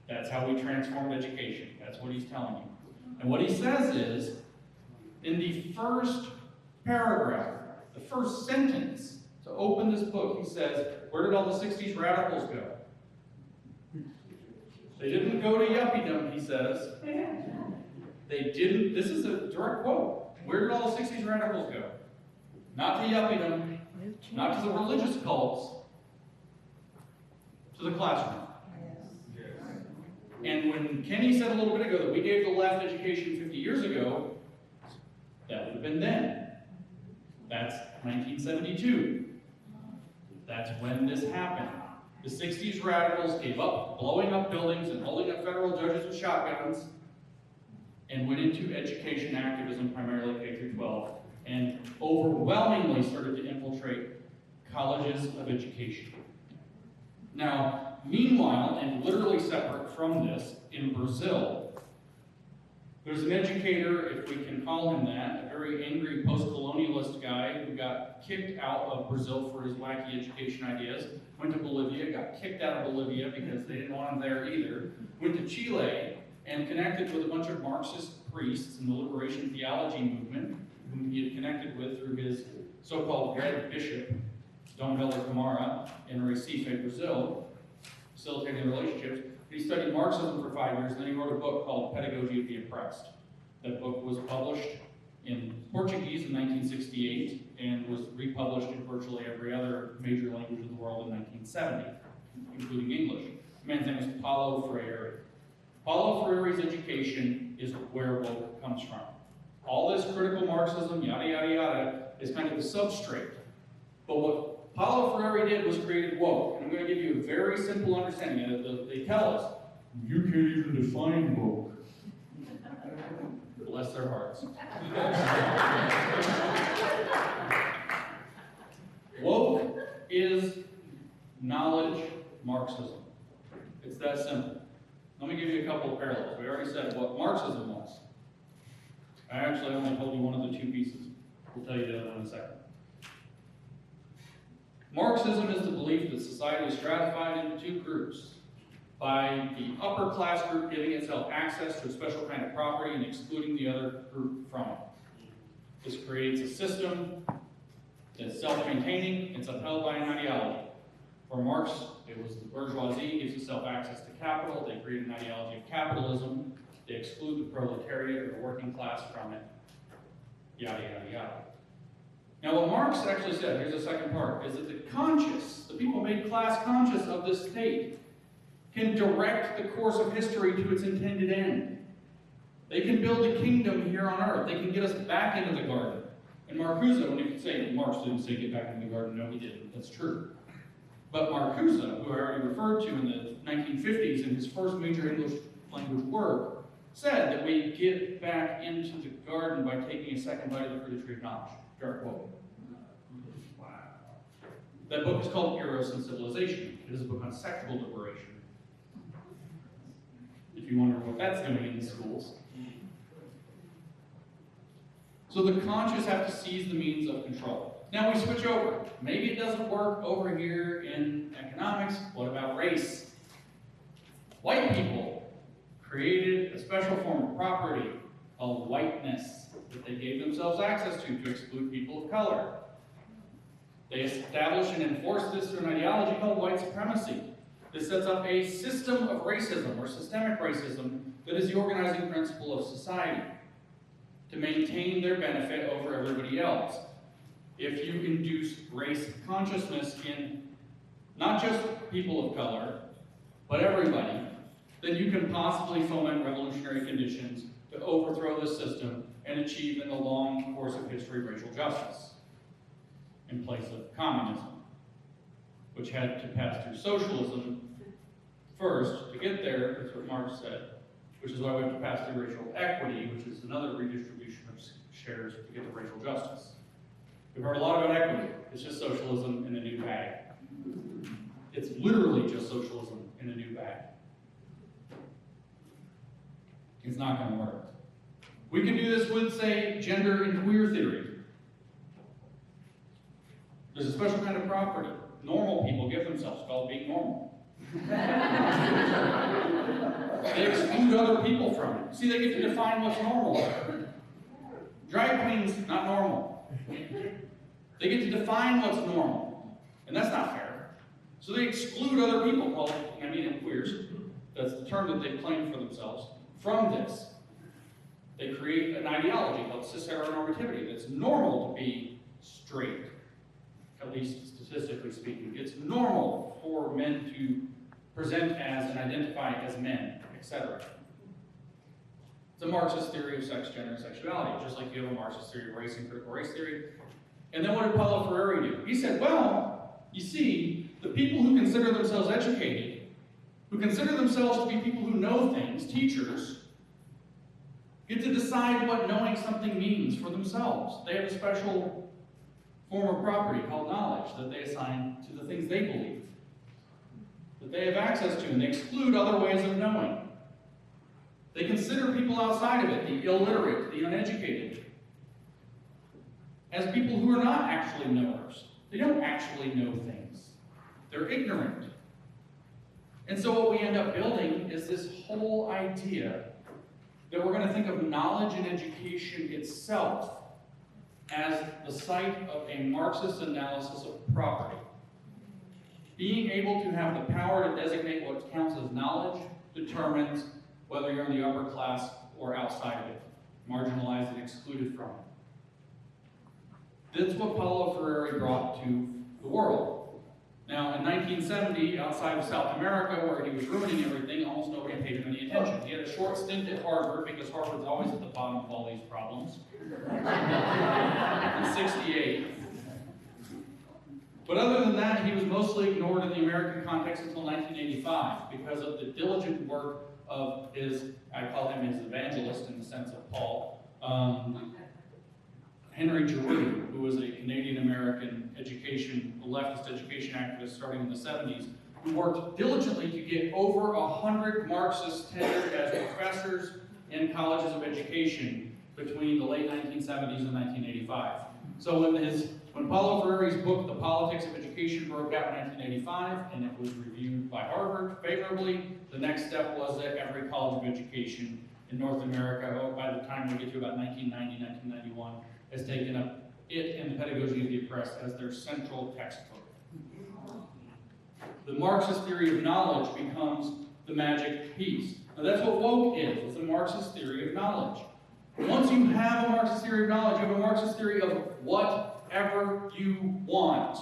That's how we transformed education. That's what he's telling you. And what he says is, in the first paragraph, the first sentence, to open this book, he says, where did all the 60s radicals go? They didn't go to yuppiedom, he says. They didn't, this is a direct quote. Where did all the 60s radicals go? Not to yuppiedom, not to the religious cults, to the classroom. And when Kenny said a little bit ago that we gave the left education 50 years ago, that would have been then. That's 1972. That's when this happened. The 60s radicals gave up blowing up buildings and holding up federal judges with shotguns and went into education activism, primarily K through 12, and overwhelmingly started to infiltrate colleges of education. Now, meanwhile, and literally separate from this, in Brazil, there's an educator, if we can call him that, a very angry post-colonialist guy who got kicked out of Brazil for his wacky education ideas, went to Bolivia, got kicked out of Bolivia because they didn't want him there either, went to Chile and connected with a bunch of Marxist priests in the liberation theology movement, whom he had connected with through his so-called head bishop, Dom Helder Camara, in Recife, Brazil, facilitating the relationships. He studied Marxism for 5 years, and then he wrote a book called Pedagogy of the Oppressed. That book was published in Portuguese in 1968 and was republished in virtually every other major language in the world in 1970, including English. The man's name is Paulo Freire. Paulo Freire's education is where woke comes from. All this critical Marxism, yada, yada, yada, is kind of the substrate. But what Paulo Freire did was created woke. And I'm going to give you a very simple understanding of it. They tell us, you can't even define woke. Bless their hearts. Woke is knowledge Marxism. It's that simple. Let me give you a couple of parallels. We already said what Marxism was. I actually only told you one of the two pieces. We'll tell you the other one in a second. Marxism is the belief that society is stratified into two groups by the upper class group giving itself access to a special kind of property and excluding the other group from it. This creates a system that's self-maintaining, it's upheld by an ideology. For Marx, it was the bourgeoisie gives itself access to capital, they create an ideology of capitalism, they exclude the proletariat or the working class from it, yada, yada, yada. Now what Marx actually said, here's the second part, is that the people made class conscious of this state, can direct the course of history to its intended end. They can build a kingdom here on earth. They can get us back into the garden. And Marcuse, when you say, Marx didn't say get back into the garden, no, he didn't. That's true. But Marcuse, who I already referred to in the 1950s in his first major English language work, said that we get back into the garden by taking a second bite of the fruit of the tree of knowledge. Direct quote. Wow. That book is called Eros and Civilization. It is a book on sexual liberation. If you wonder what that's doing in the schools. So the conscious have to seize the means of control. Now we switch over. Maybe it doesn't work over here in economics. What about race? White people created a special form of property called whiteness that they gave themselves access to exclude people of color. They established and enforced this through an ideology called white supremacy. This sets up a system of racism, or systemic racism, that is the organizing principle of society, to maintain their benefit over everybody else. If you induce race consciousness in not just people of color, but everybody, then you can possibly foment revolutionary conditions to overthrow the system and achieve in the long course of history racial justice in place of communism, which had to pass through socialism first to get there. That's what Marx said, which is why we have to pass through racial equity, which is another redistribution of shares to get to racial justice. We've heard a lot about equity. It's just socialism in a new bag. It's literally just socialism in a new bag. It's not going to work. We can do this with, say, gender and queer theory. There's a special kind of property normal people give themselves called being normal. They exclude other people from it. See, they get to define what's normal. Drag queens, not normal. They get to define what's normal. And that's not fair. So they exclude other people called, and queers, that's the term that they claim for themselves, from this. They create an ideology called cis-heteronormativity that's normal to be straight, at least statistically speaking. It's normal for men to present as and identify as men, etc. It's a Marxist theory of sex, gender, and sexuality, just like you have a Marxist theory of race and critical race theory. And then what did Paulo Freire do? He said, well, you see, the people who consider themselves educated, who consider themselves to be people who know things, teachers, get to decide what knowing something means for themselves. They have a special form of property called knowledge that they assign to the things they believe, that they have access to, and they exclude other ways of knowing. They consider people outside of it, the illiterate, the uneducated, as people who are not actually knowers. They don't actually know things. They're ignorant. And so what we end up building is this whole idea that we're going to think of knowledge and education itself as the site of a Marxist analysis of property. Being able to have the power to designate what counts as knowledge determines whether you're in the upper class or outside of it, marginalized and excluded from it. That's what Paulo Freire brought to the world. Now, in 1970, outside of South America, where he was ruining everything, almost nobody paid him any attention. He had a short stint at Harvard, because Harvard's always at the bottom of all these problems, in '68. But other than that, he was mostly ignored in the American context until 1985, because of the diligent work of his, I call him his evangelist in the sense of Paul, Henry Giroux, who was a Canadian-American leftist education activist starting in the 70s, who worked diligently to get over 100 Marxists tenured as professors in colleges of education between the late 1970s and 1985. So when Paulo Freire's book, The Politics of Education, broke out in 1985, and it was reviewed by Harvard favorably, the next step was that every college of education in North America, by the time we get to about 1990, 1991, has taken up it and the Pedagogy of the Oppressed as their central textbook. The Marxist theory of knowledge becomes the magic piece. Now that's what woke is. It's a Marxist theory of knowledge. Once you have a Marxist theory of knowledge, you have a Marxist theory of whatever you want.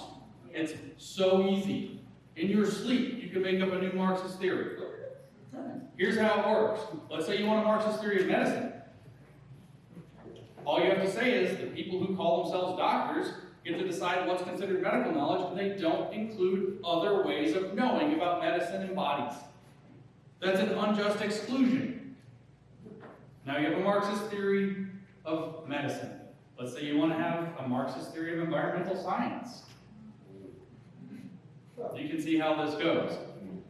It's so easy. In your sleep, you can make up a new Marxist theory. Here's how it works. Let's say you want a Marxist theory of medicine. All you have to say is the people who call themselves doctors get to decide what's considered medical knowledge, but they don't include other ways of knowing about medicine and bodies. That's an unjust exclusion. Now you have a Marxist theory of medicine. Let's say you want to have a Marxist theory of environmental science. You can see how this goes.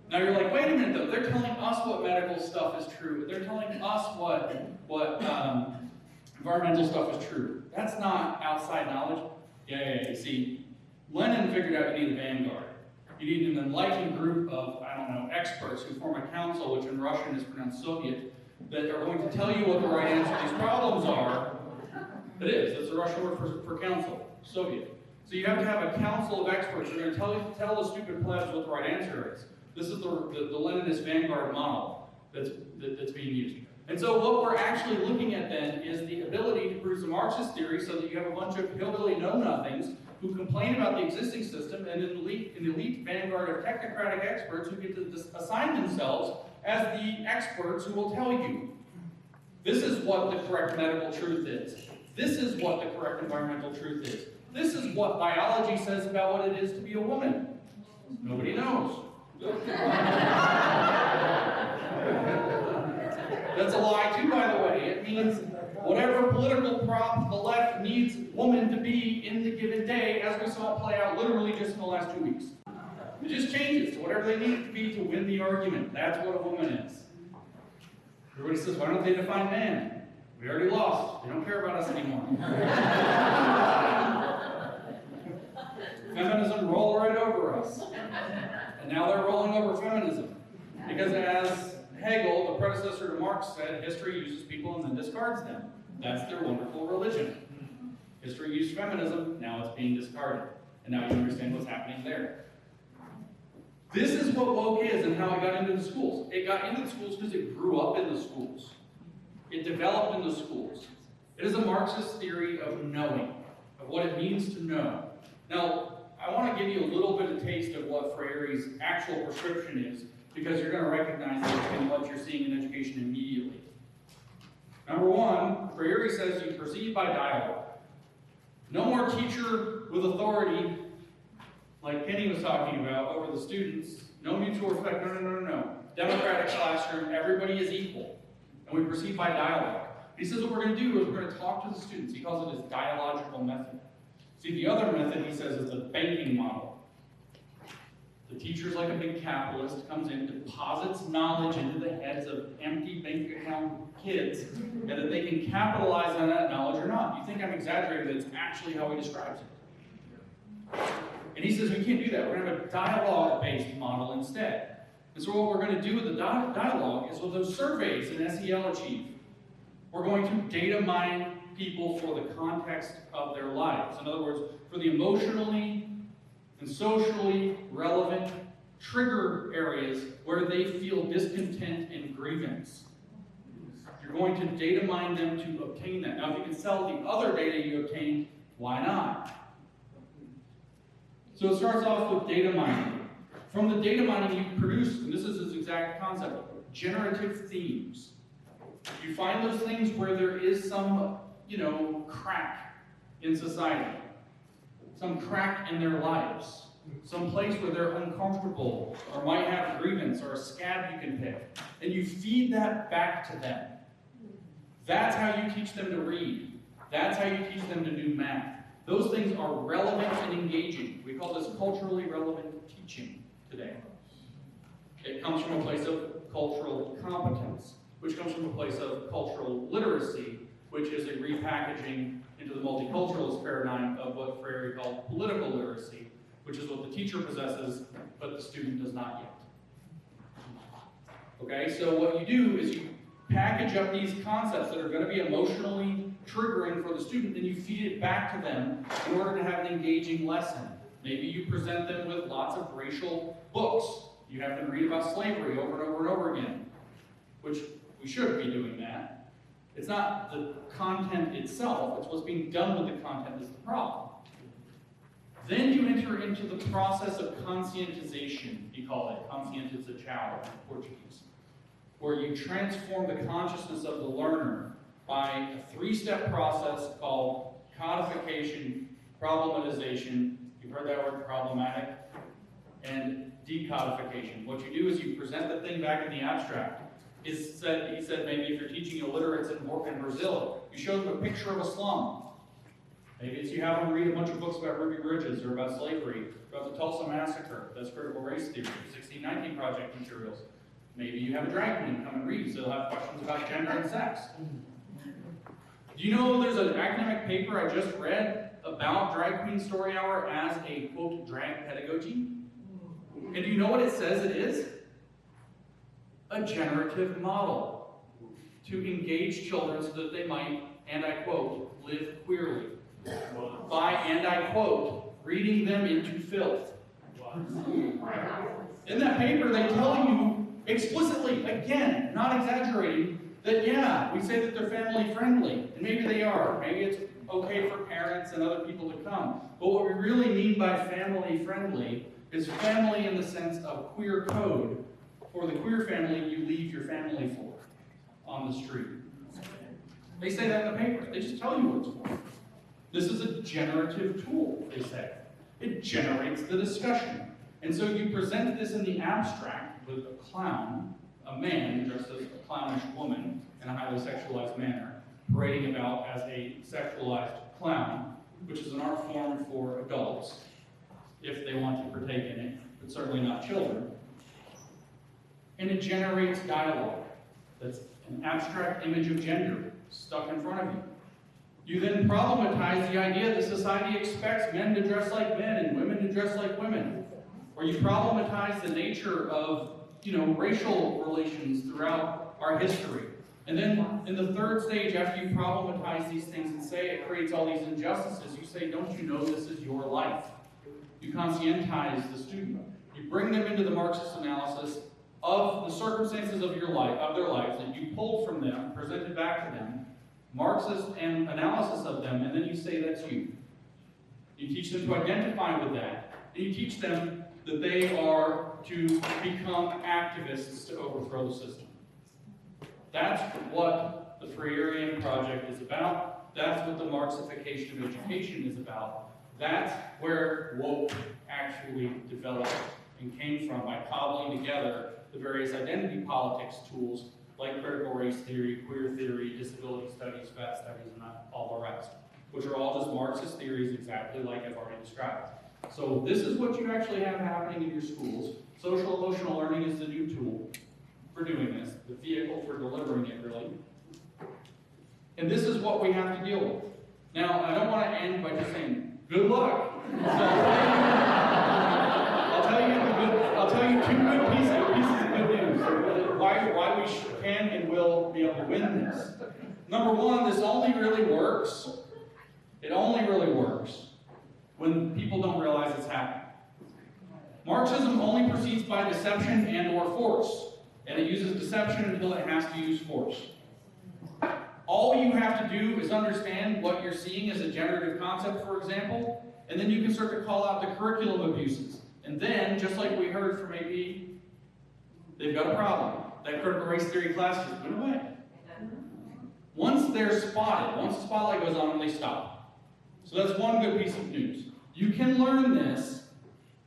Now you're like, wait a minute though, they're telling us what medical stuff is true. They're telling us what environmental stuff is true. That's not outside knowledge. Yeah. You see, Lenin figured out you need a vanguard. You need an enlightened group of, experts who form a council, which in Russian is pronounced Soviet, that are going to tell you what the right answer to these problems are. It is. It's the Russian word for council, Soviet. So you have to have a council of experts who are going to tell the stupid plebs what the right answer is. This is the Leninist vanguard model that's being used. And so what we're actually looking at then is the ability to produce a Marxist theory so that you have a bunch of hillbilly know-nothings who complain about the existing system and an elite vanguard of technocratic experts who get to assign themselves as the experts who will tell you. This is what the correct medical truth is. This is what the correct environmental truth is. This is what biology says about what it is to be a woman. Nobody knows. That's a lie too, by the way. It means whatever political prop the left needs woman to be in the given day, as we saw it play out literally just in the last 2 weeks. It just changes to whatever they need it to be to win the argument. That's what a woman is. Everybody says, why don't they define man? We already lost. They don't care about us anymore. Feminism rolled right over us. And now they're rolling over feminism. Because as Hegel, the predecessor to Marx, said, history uses people and then discards them. That's their wonderful religion. History used feminism, now it's being discarded. And now you understand what's happening there. This is what woke is and how it got into the schools. It got into the schools because it grew up in the schools. It developed in the schools. It is a Marxist theory of knowing, of what it means to know. Now, I want to give you a little bit of taste of what Freire's actual prescription is, because you're going to recognize it in what you're seeing in education immediately. Number one, Freire says you proceed by dialogue. No more teacher with authority, like Penny was talking about, over the students. No mutual respect. No. Democratic classroom, everybody is equal. And we proceed by dialogue. He says what we're going to do is we're going to talk to the students. He calls it his dialogical method. See, the other method, he says, is the banking model. The teacher's like a big capitalist, comes in, deposits knowledge into the heads of empty bank account kids, and that they can capitalize on that knowledge or not. You think I'm exaggerating, but it's actually how he describes it. And he says we can't do that. We're going to have a dialogue-based model instead. And so what we're going to do with the dialogue is with those surveys in SEL Achieve, we're going to data mine people for the context of their lives. In other words, for the emotionally and socially relevant trigger areas where they feel discontent and grievance. You're going to data mine them to obtain that. Now, if you can sell the other data you obtained, why not? So it starts off with data mining. From the data mining you produce, and this is its exact concept, generative themes. You find those things where there is some, crack in society, some crack in their lives, some place where they're uncomfortable or might have a grievance or a scab you can pick, and you feed that back to them. That's how you teach them to read. That's how you teach them to do math. Those things are relevant and engaging. We call this culturally relevant teaching today. It comes from a place of cultural competence, which comes from a place of cultural literacy, which is a repackaging into the multiculturalist paradigm of what Freire called political literacy, which is what the teacher possesses, but the student does not yet. Okay, so what you do is you package up these concepts that are going to be emotionally triggering for the student, and you feed it back to them in order to have an engaging lesson. Maybe you present them with lots of racial books. You have them read about slavery over and over and over again, which we should be doing that. It's not the content itself, it's what's being done with the content that's the problem. Then you enter into the process of conscientization, you call it, conscientização in Portuguese, where you transform the consciousness of the learner by a three-step process called codification, problematization, you've heard that word, problematic, and decodification. What you do is you present the thing back in the abstract. He said maybe if you're teaching illiterates in Brazil, you show them a picture of a slum. Maybe it's you have them read a bunch of books about Ruby Bridges or about slavery, about the Tulsa Massacre, that's critical race theory, 1619 Project materials. Maybe you have a drag queen come and read, so they'll have questions about gender and sex. Do you know there's an academic paper I just read about Drag Queen Story Hour as a, quote, drag pedagogy? And do you know what it says it is? A generative model to engage children so that they might, and I quote, live queerly. By, and I quote, reading them into filth. In that paper, they tell you explicitly, again, not exaggerating, that yeah, we say that they're family friendly, and maybe they are. Maybe it's okay for parents and other people to come. But what we really mean by family friendly is family in the sense of queer code. For the queer family, you leave your family for on the street. They say that in the paper. They just tell you what it's for. This is a generative tool, they say. It generates the discussion. And so you present this in the abstract with a clown, a man dressed as a clownish woman in a highly sexualized manner, parading about as a sexualized clown, which is an art form for adults, if they want to partake in it, but certainly not children. And it generates dialogue. That's an abstract image of gender stuck in front of you. You then problematize the idea that society expects men to dress like men and women to dress like women. Or you problematize the nature of, racial relations throughout our history. And then in the third stage, after you problematize these things and say it creates all these injustices, you say, don't you know this is your life? You conscientize the student. You bring them into the Marxist analysis of the circumstances of your life, of their lives, that you pulled from them, presented back to them, Marxist and analysis of them, and then you say that's you. You teach them to identify with that, and you teach them that they are to become activists to overthrow the system. That's what the Freirean project is about. That's what the Marxification of education is about. That's where woke actually developed and came from by cobbling together the various identity politics tools like critical race theory, queer theory, disability studies, fat studies, and all the rest, which are all just Marxist theories exactly like I've already described. So this is what you actually have happening in your schools. Social emotional learning is the new tool for doing this, the vehicle for delivering it, really. And this is what we have to deal with. Now, I don't want to end by just saying, good luck. So I'll tell you two good pieces of good news. Why we can and will be able to win this. Number one, this only really works. It only really works when people don't realize it's happening. Marxism only proceeds by deception and or force, and it uses deception until it has to use force. All you have to do is understand what you're seeing as a generative concept, for example, and then you can start to call out the curriculum abuses. And then, just like we heard from AP, they've got a problem. That critical race theory class just went away. Once they're spotted, once the spotlight goes on them, they stop. So that's one good piece of news. You can learn this.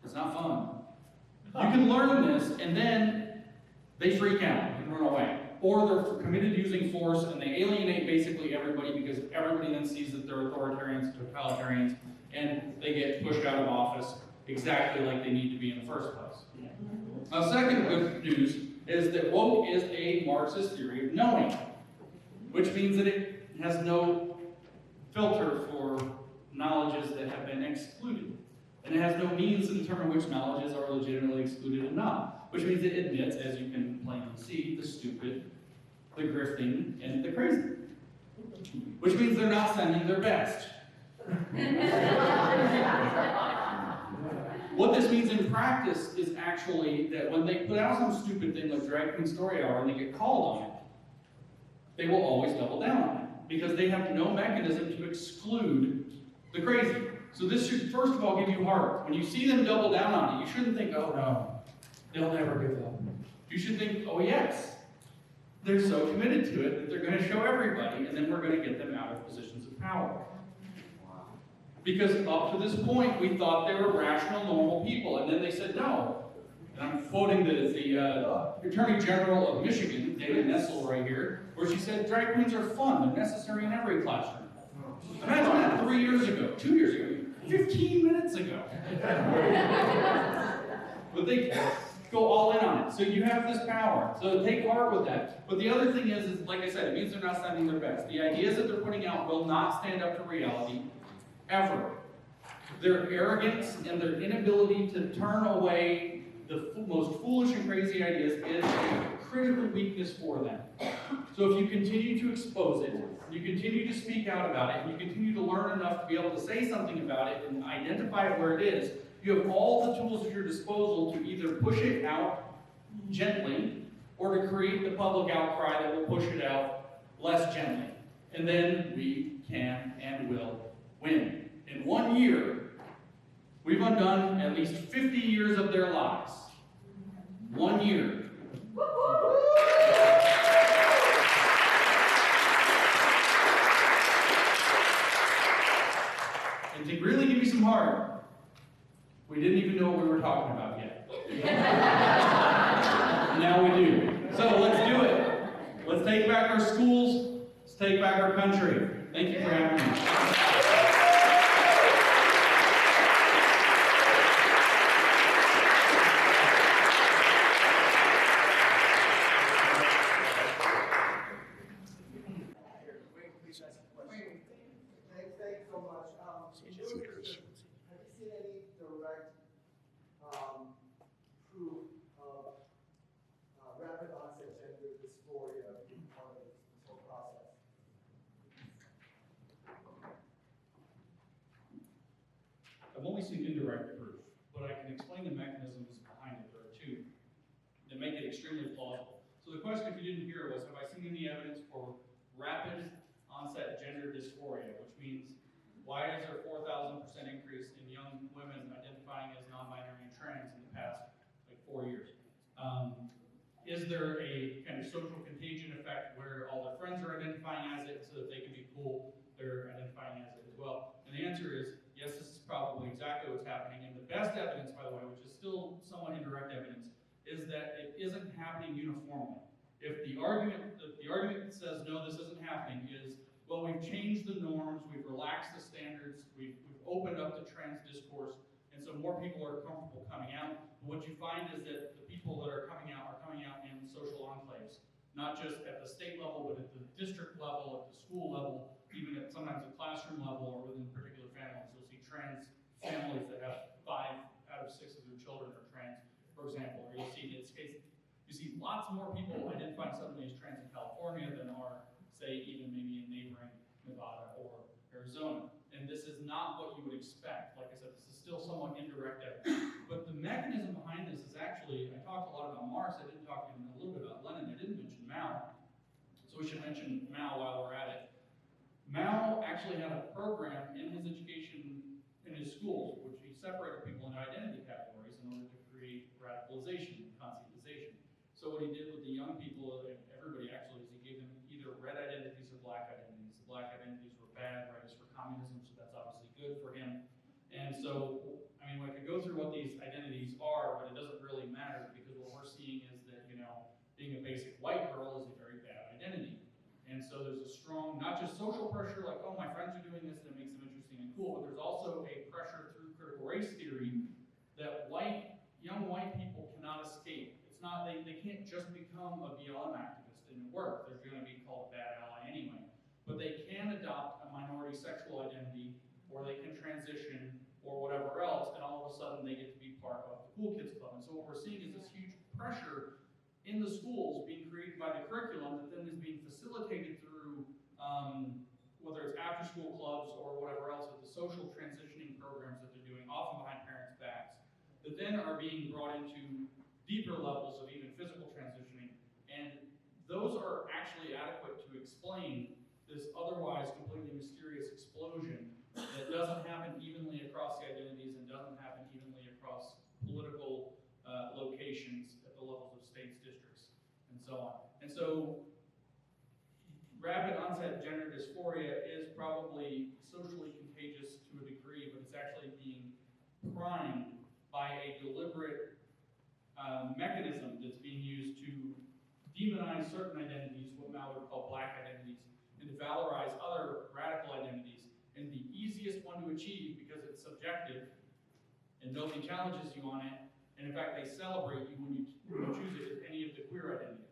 It's not fun. You can learn this, and then they freak out and run away. Or they're committed to using force, and they alienate basically everybody because everybody then sees that they're authoritarians, totalitarians, and they get pushed out of office exactly like they need to be in the first place. Now, second good news is that woke is a Marxist theory of knowing, which means that it has no filter for knowledges that have been excluded. And it has no means to determine which knowledges are legitimately excluded and not, which means it admits, as you can plainly see, the stupid, the grifting, and the crazy. Which means they're not sending their best. What this means in practice is actually that when they put out some stupid thing like Drag Queen Story Hour and they get called on it, they will always double down on it because they have no mechanism to exclude the crazy. So this should, first of all, give you heart. When you see them double down on it, you shouldn't think, oh no, they'll never give up. You should think, oh yes, they're so committed to it that they're going to show everybody, and then we're going to get them out of positions of power. Because up to this point, we thought they were rational, normal people, and then they said no. And I'm quoting the Attorney General of Michigan, David Nessel, right here, where she said, drag queens are fun, they're necessary in every classroom. Imagine that 3 years ago, 2 years ago, 15 minutes ago. But they go all in on it. So you have this power. So take heart with that. But the other thing is, like I said, it means they're not sending their best. The ideas that they're putting out will not stand up to reality, ever. Their arrogance and their inability to turn away the most foolish and crazy ideas is a critical weakness for them. So if you continue to expose it, you continue to speak out about it, and you continue to learn enough to be able to say something about it and identify it where it is, you have all the tools at your disposal to either push it out gently or to create the public outcry that will push it out less gently. And then we can and will win. In 1 year, we've undone at least 50 years of their lives. 1 year. And to really give you some heart, we didn't even know what we were talking about yet. Now we do. So let's do it. Let's take back our schools. Let's take back our country. Thank you for having me. Thanks so much. Have you seen any direct proof of rapid onset gender dysphoria being part of this whole process? I've only seen indirect proof, but I can explain the mechanisms behind it. There are two that make it extremely plausible. So the question, if you didn't hear, was, have I seen any evidence for rapid onset gender dysphoria, which means why is there a 4,000% increase in young women identifying as non-binary and trans in the past 4 years? Is there a kind of social contagion effect where all their friends are identifying as it so that they can be cool, they're identifying as it as well? And the answer is yes, this is probably exactly what's happening. And the best evidence, by the way, which is still somewhat indirect evidence, is that it isn't happening uniformly. If the argument that says no, this isn't happening is, well, we've changed the norms, we've relaxed the standards, we've opened up the trans discourse, and so more people are comfortable coming out. But what you find is that the people that are coming out in social enclaves, not just at the state level, but at the district level, at the school level, even at sometimes the classroom level or within particular families. You'll see trans families that have 5 out of 6 of their children are trans, for example. Or you'll see, you see lots more people identifying suddenly as trans in California than are say even maybe in neighboring Nevada or Arizona. And this is not what you would expect. Like I said, this is still somewhat indirect evidence. But the mechanism behind this is actually, I talked a lot about Marx, I didn't talk even a little bit about Lenin, I didn't mention Mao. So we should mention Mao while we're at it. Mao actually had a program in his education, in his schools, which he separated people into identity categories in order to create radicalization and conscientization. So what he did with the young people, everybody actually, is he gave them either red identities or black identities. The black identities were bad, red is for communism, so that's obviously good for him. And so, I mean, I could go through what these identities are, but it doesn't really matter because what we're seeing is that, you know, being a basic white girl is a very bad identity. And so there's a strong, not just social pressure, like, oh, my friends are doing this and it makes them interesting and cool, but there's also a pressure through critical race theory that young white people cannot escape. It's not, they can't just become a BLM activist and work. They're going to be called a bad ally anyway. But they can adopt a minority sexual identity, or they can transition, or whatever else, and all of a sudden they get to be part of the Cool Kids Club. And so what we're seeing is this huge pressure in the schools being created by the curriculum that then is being facilitated through whether it's after-school clubs or whatever else with the social transitioning programs that they're doing, often behind parents' backs, that then are being brought into deeper levels of even physical transitioning. And those are actually adequate to explain this otherwise completely mysterious explosion that doesn't happen evenly across the identities and doesn't happen evenly across political locations at the levels of states, districts, and so on. And so rapid onset gender dysphoria is probably socially contagious to a degree, but it's actually being primed by a deliberate mechanism that's being used to demonize certain identities, what Mao would call black identities, and to valorize other radical identities. And the easiest one to achieve, because it's subjective, and nobody challenges you on it, and in fact they celebrate you when you choose it, is any of the queer identities.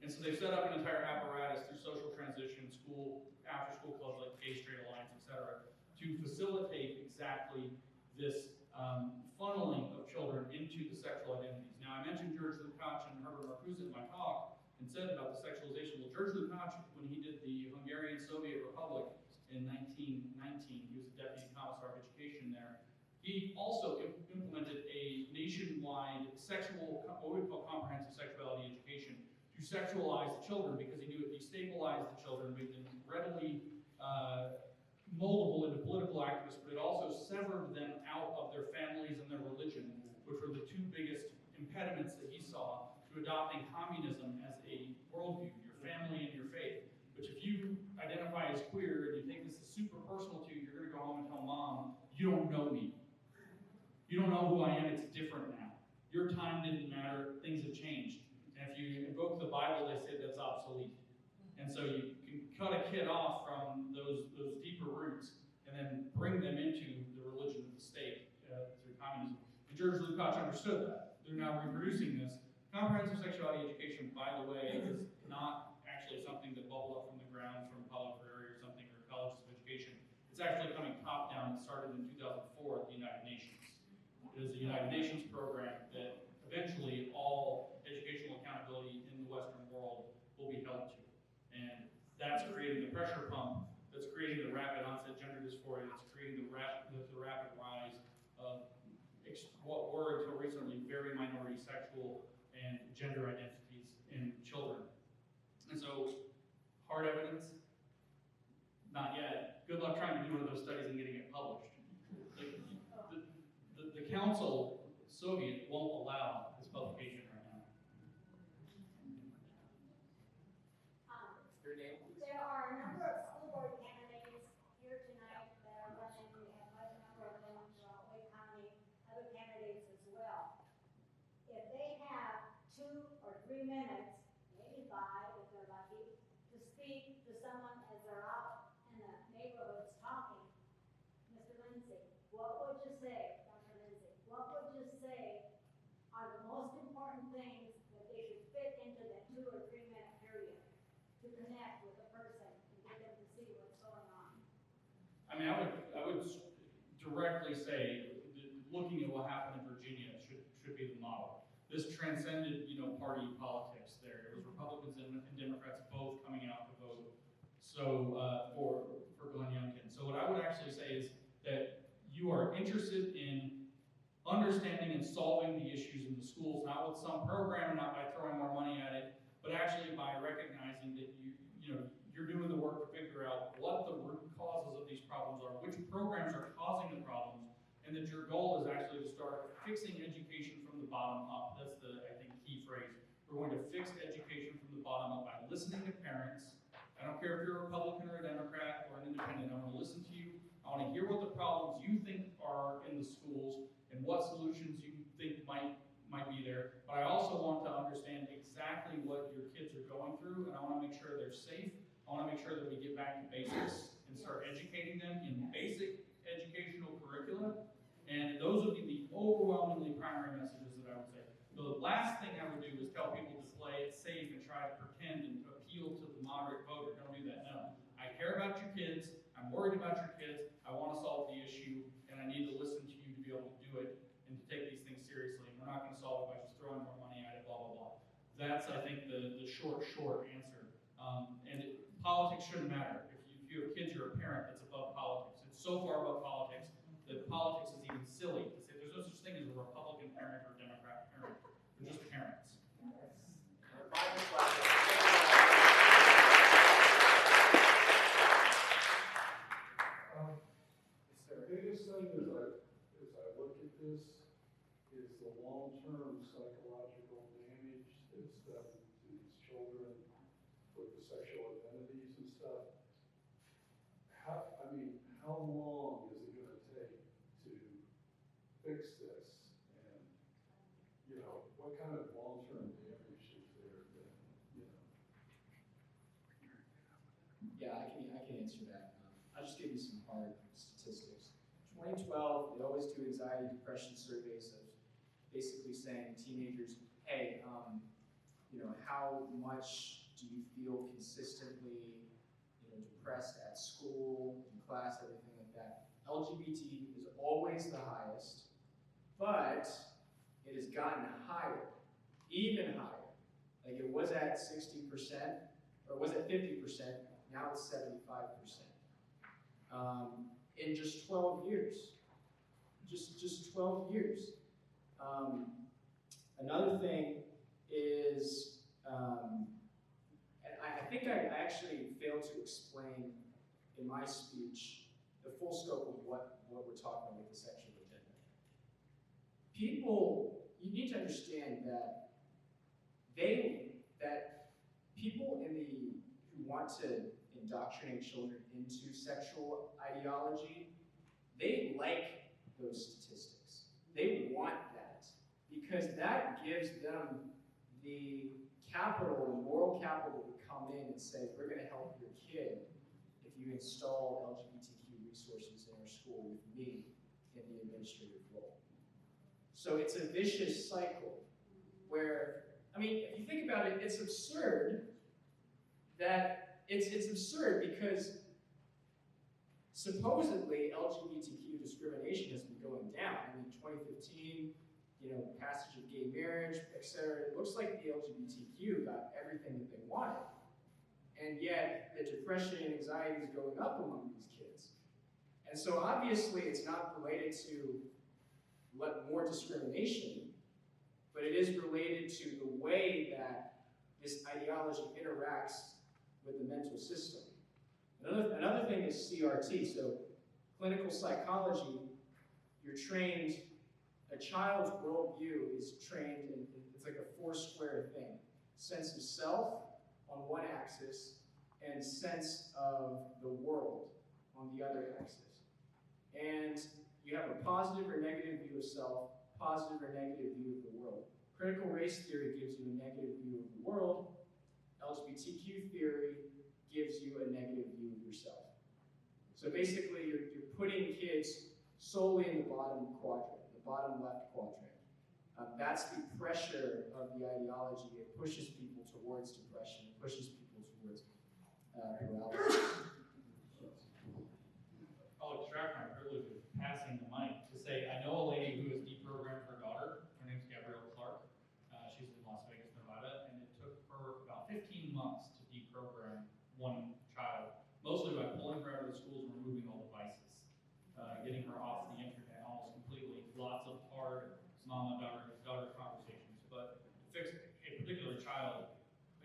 And so they've set up an entire apparatus through social transition, school, after-school clubs like Gay Straight Alliance, etc., to facilitate exactly this funneling of children into the sexual identities. Now, I mentioned George Lukács and Herbert Marcuse in my talk and said about the sexualization. Well, George Lukács, when he did the Hungarian Soviet Republic in 1919, he was a deputy commissar of education there. He also implemented a nationwide sexual, what we call comprehensive sexuality education, to sexualize the children because he knew it destabilized the children, made them readily moldable into political activists, but it also severed them out of their families and their religion, which were the two biggest impediments that he saw to adopting communism as a worldview, your family and your faith. But if you identify as queer and you think this is super personal to you, you're going to go home and tell mom, you don't know me. You don't know who I am, it's different now. Your time didn't matter, things have changed. And if you invoke the Bible, they say that's obsolete. And so you can cut a kid off from those deeper roots and then bring them into the religion of the state through communism. And George Lukács understood that. They're now reproducing this. Comprehensive sexuality education, by the way, is not actually something that bubbled up from the ground from Paulo Freire or something, or colleges of education. It's actually coming top down. It started in 2004 at the United Nations. It is a United Nations program that eventually all educational accountability in the Western world will be held to. And that's creating the pressure pump, that's creating the rapid onset gender dysphoria, that's creating the rapid rise of what were until recently very minority sexual and gender identities in children. And so, hard evidence? Not yet. Good luck trying to do one of those studies and getting it published. The Council, Soviet, won't allow this publication right now. Your name, please? There are a number of school board candidates here tonight that are running. We have quite a number of them throughout Wake County, other candidates as well. If they have 2 or 3 minutes, maybe 5 if they're lucky, to speak to someone as they're out in the neighborhoods talking, Mr. Lindsay, what would you say, Dr. Lindsay, what would you say are the most important things that they should fit into that 2 or 3 minute period to connect with a person and get them to see what's going on? I mean, I would directly say that looking at what happened in Virginia should be the model. this transcended, party politics there. It was Republicans and Democrats both coming out to vote for Glenn Youngkin. So what I would actually say is that you are interested in understanding and solving the issues in the schools, not with some program, not by throwing more money at it, but actually by recognizing that you're doing the work to figure out what the root causes of these problems are, which programs are causing the problems, and that your goal is actually to start fixing education from the bottom up. That's the, I think, key phrase. We're going to fix education from the bottom up by listening to parents. I don't care if you're a Republican or a Democrat or an independent, I want to listen to you. I want to hear what the problems you think are in the schools and what solutions you think might be there. But I also want to understand exactly what your kids are going through, and I want to make sure they're safe. I want to make sure that we get back to basics and start educating them in basic educational curricula. And those would be the overwhelmingly primary messages that I would say. The last thing I would do is tell people to play it safe and try to pretend and appeal to the moderate voter. Don't do that, no. I care about your kids, I'm worried about your kids, I want to solve the issue, and I need to listen to you to be able to do it and to take these things seriously. And we're not going to solve it by just throwing more money at it, blah, blah, blah. That's, I think, the short answer. Politics shouldn't matter. If you have kids, you're a parent, that's above politics. It's so far above politics that politics is even silly to say there's no such thing as a Republican parent or a Democrat parent. They're just parents. The biggest thing as I look at this is the long-term psychological damage that's done to these children with the sexual identities and stuff. How long is it going to take to fix this? And, what kind of long-term damage is there then, Yeah, I can answer that. I'll just give you some hard statistics. 2012, they always do anxiety depression surveys of basically saying to teenagers, hey, how much do you feel consistently depressed at school, in class, everything like that. LGBT is always the highest, but it has gotten higher, even higher. Like it was at 60%, or was at 50%, now it's 75%. In just 12 years. Just 12 years. Another thing is, and I think I actually failed to explain in my speech the full scope of what we're talking about with the sexual agenda. People, you need to understand that people who want to indoctrinate children into sexual ideology, they like those statistics. They want that because that gives them the capital, the moral capital to come in and say, we're going to help your kid if you install LGBTQ resources in our school with me in the administrative role. So it's a vicious cycle where, if you think about it, it's absurd that it's absurd because supposedly LGBTQ discrimination has been going down. 2015, passage of gay marriage, etc. It looks like the LGBTQ got everything that they wanted. And yet, the depression and anxiety is going up among these kids. And so obviously it's not related to more discrimination, but it is related to the way that this ideology interacts with the mental system. Another thing is CRT, so clinical psychology, you're trained, a child's worldview is trained in, it's like a four-square thing. Sense of self on one axis, and sense of the world on the other axis. And you have a positive or negative view of self, positive or negative view of the world. Critical race theory gives you a negative view of the world. LGBTQ theory gives you a negative view of yourself. So basically, you're putting kids solely in the bottom quadrant, the bottom left quadrant. That's the pressure of the ideology. It pushes people towards depression. It pushes people towards paralysis. I'll extract my privilege of passing the mic to say, I know a lady who has deprogrammed her daughter. Her name's Gabrielle Clark.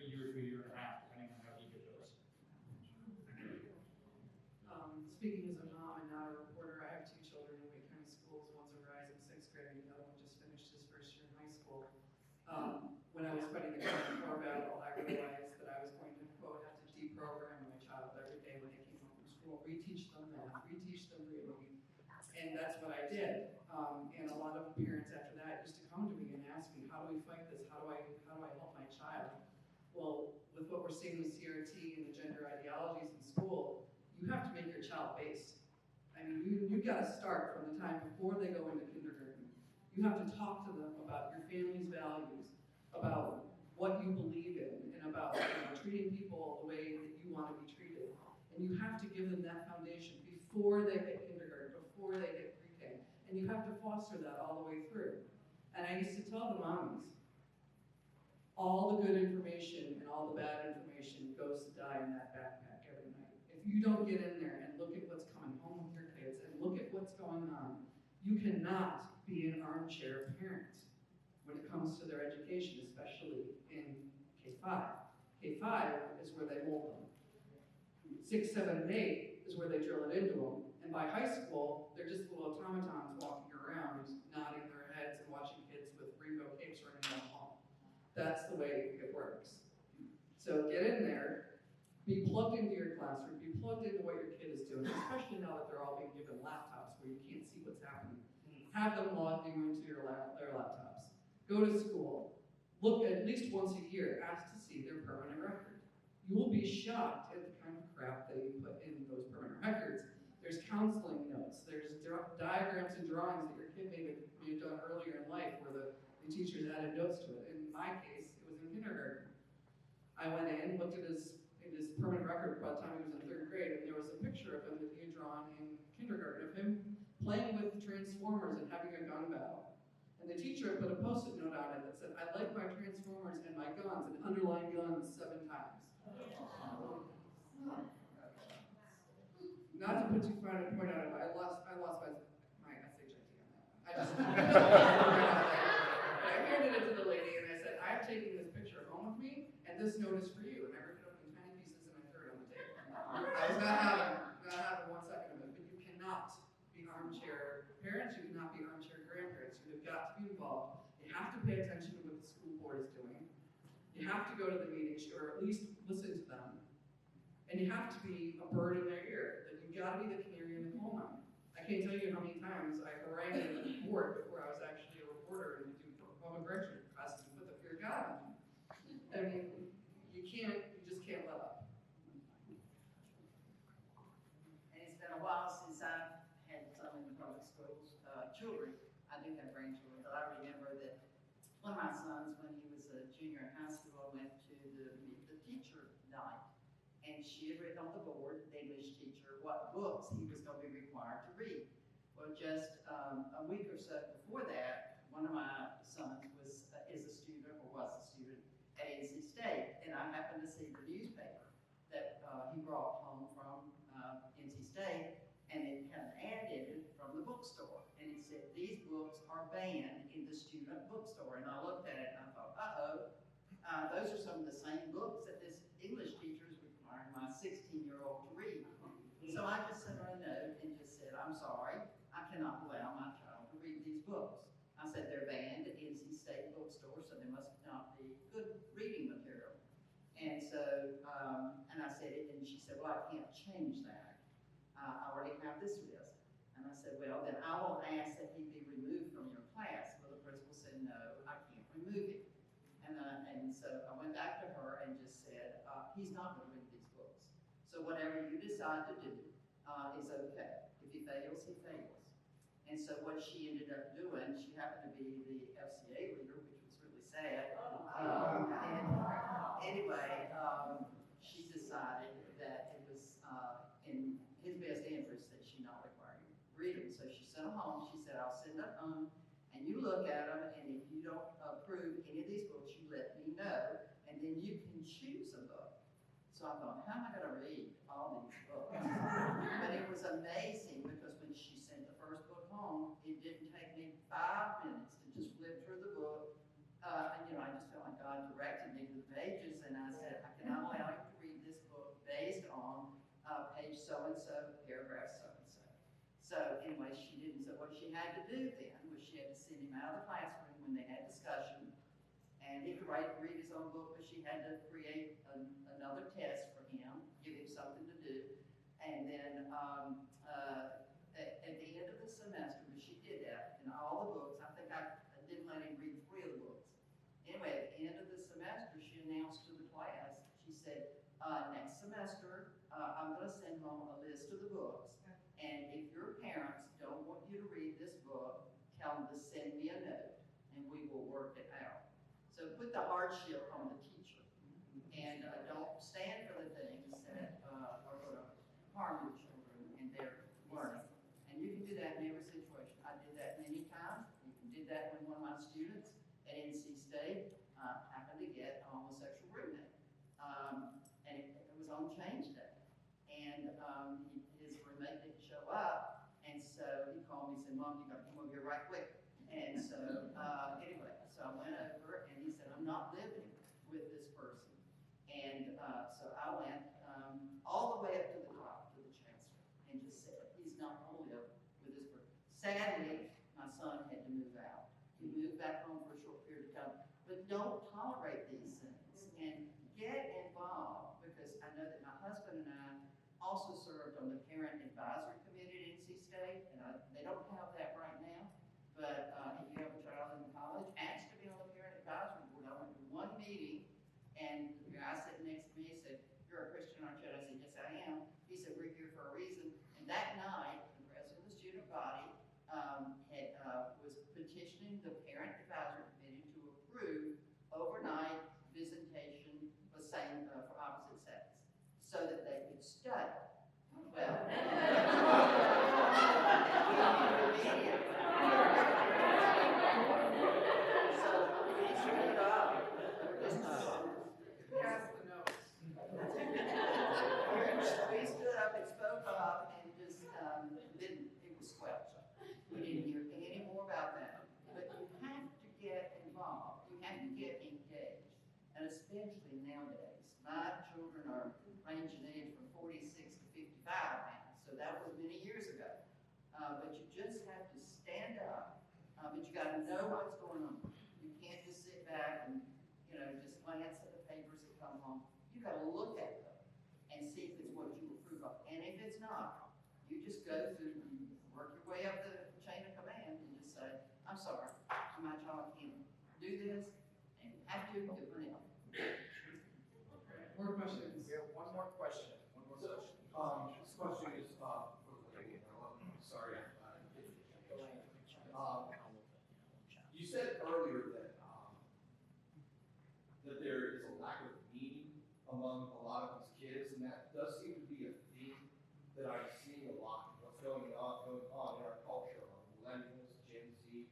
year to a year and a half, depending on how deep it goes. Speaking as a mom and not a reporter, I have 2 children in Wake County schools. One's a rising 6th grade, and the other one just finished his first year in high school. When I was fighting the Common Core battle, I realized that I was going to, quote, have to deprogram my child every day when they came home from school, reteach them math, reteach them reading, and that's what I did. And a lot of parents after that used to come to me and ask me, how do we fight this? How do I help my child? Well, with what we're seeing with CRT and the gender ideologies in school, you have to make your child based. I mean, you've got to start from the time before they go into kindergarten. You have to talk to them about your family's values, about what you believe in, and about treating people the way that you want to be treated. And you have to give them that foundation before they hit kindergarten, before they hit pre-K. And you have to foster that all the way through. And I used to tell the mommies, all the good information and all the bad information goes to die in that backpack every night. If you don't get in there and look at what's coming home with your kids and look at what's going on, you cannot be an armchair parent when it comes to their education, especially in K-5. K-5 is where they mold them. 6, 7, and 8 is where they drill it into them. And by high school, they're just little automatons walking around, nodding their heads and watching kids with rainbow capes running down the hall. That's the way it works. So get in there, be plugged into your classroom, be plugged into what your kid is doing, especially now that they're all being given laptops where you can't see what's happening. Have them logged into their laptops. Go to school. Look at least once a year, ask to see their permanent record. You will be shocked at the kind of crap they put in those permanent records. There's counseling notes, there's diagrams and drawings that your kid may have done earlier in life where the teachers added notes to it. In my case, it was in kindergarten. I went in, looked at his permanent record by the time he was in 3rd grade, and there was a picture of him that he had drawn in kindergarten of him playing with Transformers and having a gun battle. And the teacher put a post-it note on it that said, I like my Transformers and my guns, and underlined guns 7 times. Not to put too fine a point on it, but I lost my SHIT on that one. I just I handed it to the lady and I said, I'm taking this picture home with me, and this note is for you. And I ripped it up in tiny pieces and I threw it on the table. I was not having 1 second of it, but you cannot be armchair parents, you cannot be armchair grandparents. You have got to be involved. You have to pay attention to what the school board is doing. You have to go to the meetings, or at least listen to them. And you have to be a bird in their ear. That you've got to be the canary in the coal mine. I can't tell you how many times I harangued the board before I was actually a reporter and do public correction classes and put the fear of God in. I mean, you just can't let up. And it's been a while since I've had some in public schools, children. I do have grandchildren, but I remember that one of my sons, when he was a junior in high school, went to the teacher night. And she had written on the board, the English teacher, what books he was going to be required to read. Well, just a week or so before that, one of my sons is a student, or was a student, at NC State. And I happened to see the newspaper that he brought home from NC State, and it had an ad in it from the bookstore. And it said, these books are banned in the student bookstore. And I looked at it and I thought, uh-oh, those are some of the same books that this English teacher is requiring my 16-year-old to read. So I just sent her a note and just said, I'm sorry, I cannot allow my child to read these books. I said, they're banned at NC State bookstore, so they must not be good reading material. And so, and I said it, and she said, well, I can't change that. I already have this list. And I said, well, then I will ask that he be removed from your class. Well, the principal said, no, I can't remove him. And so I went back to her and just said, he's not going to read these books. So whatever you decide to do is okay. If he fails, he fails. And so what she ended up doing, she happened to be the FCA leader, which was really sad. And anyway, she decided that it was in his best interest that she not require him to read them. So she sent them home. She said, I'll send them home, and you look at them, and if you don't approve any of these books, you let me know, and then you can choose a book. So I thought, how am I going to read all these books? But it was amazing, because when she sent the first book home, it didn't take me 5 minutes to just flip through the book. And I just felt like God directed me to the pages, and I said, I cannot allow him to read this book based on page so-and-so, paragraph so-and-so. So anyway, she didn't. So what she had to do then was she had to send him out of the classroom when they had discussion, and he could read his own book, but she had to create another test for him, give him something to do, and then at the end of the semester, but she did that in all the books. I think I didn't let him read 3 of the books. Anyway, at the end of the semester, she announced to the class, she said, next semester, I'm going to send home a list of the books. And if your parents don't want you to read this book, tell them to send me a note, and we will work it out. So put the hardship on the teacher. And don't stand for the things that are going to harm your children and their learning. And you can do that in every situation. I did that many times. You did that when one of my students at NC State happened to get a homosexual roommate. And it was on change day. And his roommate didn't show up. And so he called me and said, Mom, you got to come over here right quick. And so anyway, so I went over and he said, I'm not living with this person. And so I went all the way up to the top, to the chancellor, and just said, he's not going to live with this person. Sadly, my son had to move out. He moved back home for a short period of time. But don't tolerate these things and get involved, because I know that my husband and I also served on the parent advisory committee at NC State, and they don't have that right now. But if you have a child in college, ask to be on the parent advisory board. I went to one meeting, and the guy sitting next to me said, you're a Christian, aren't you? And I said, yes, I am. He said, we're here for a reason. And that night, the president of the student body was petitioning the parent advisory committee to approve overnight visitation for opposite sex, so that they could study. Well, so we screwed up. Pass the notes. We stood up and spoke up and just it was squelched. We didn't hear any more about that. But you have to get involved. You have to get engaged. And especially nowadays, my children are ranging in age from 46 to 55 now. So that was many years ago. But you just have to stand up. But you got to know what's going on. You can't just sit back and just glance at the papers that come home. You got to look at them and see if it's what you approve of. And if it's not, you just go through, work your way up the chain of command and just say, I'm sorry, my child can't do this, and you have to do it now. More questions? We have one more question. This question is for Elaine. Sorry. You said earlier that there is a lack of meaning among a lot of these kids, and that does seem to be a theme that I'm seeing a lot. What's going on in our culture, millennials, Gen Z.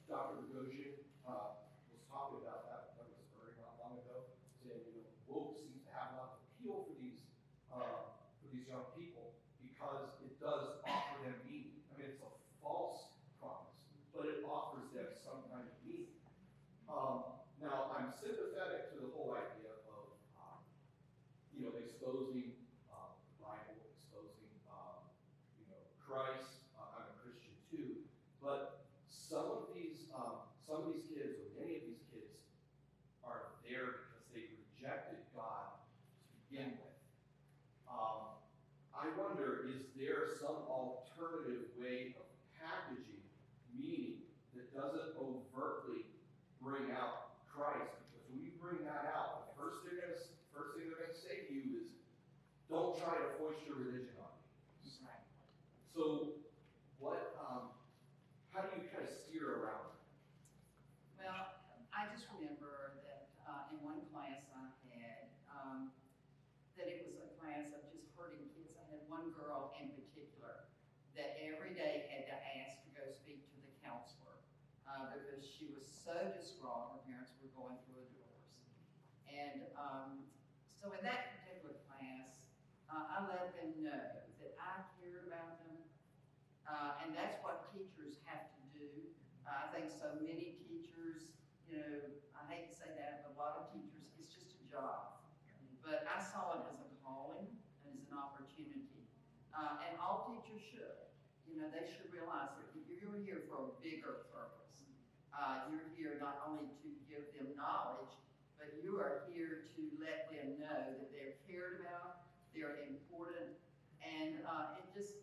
Dr. Rogozin was talking about that very not long ago, saying woke seems to have a lot of appeal for these young people because it does offer them meaning. I mean, it's a false promise, but it offers them some kind of meaning. Now, I'm sympathetic to the whole idea of exposing the Bible, exposing Christ. I'm a Christian too, but some of these kids, or many of these kids, are there because they rejected God to begin with. I wonder, is there some alternative way of packaging meaning that doesn't overtly bring out Christ? Because when you bring that out, the first thing they're going to say to you is, don't try to foist your religion on me. Right. So how do you kind of steer around that? Well, I just remember that in one class I had, that it was a class of just hurting kids. I had one girl in particular that every day had to ask to go speak to the counselor because she was so distraught. Her parents were going through a divorce. And so in that particular class, I let them know that I cared about them. And that's what teachers have to do. I think so many teachers, I And all teachers should. You know, they should realize that you're here for a bigger purpose. You're here not only to give them knowledge, but you are here to let them know that they're cared about, they're important, and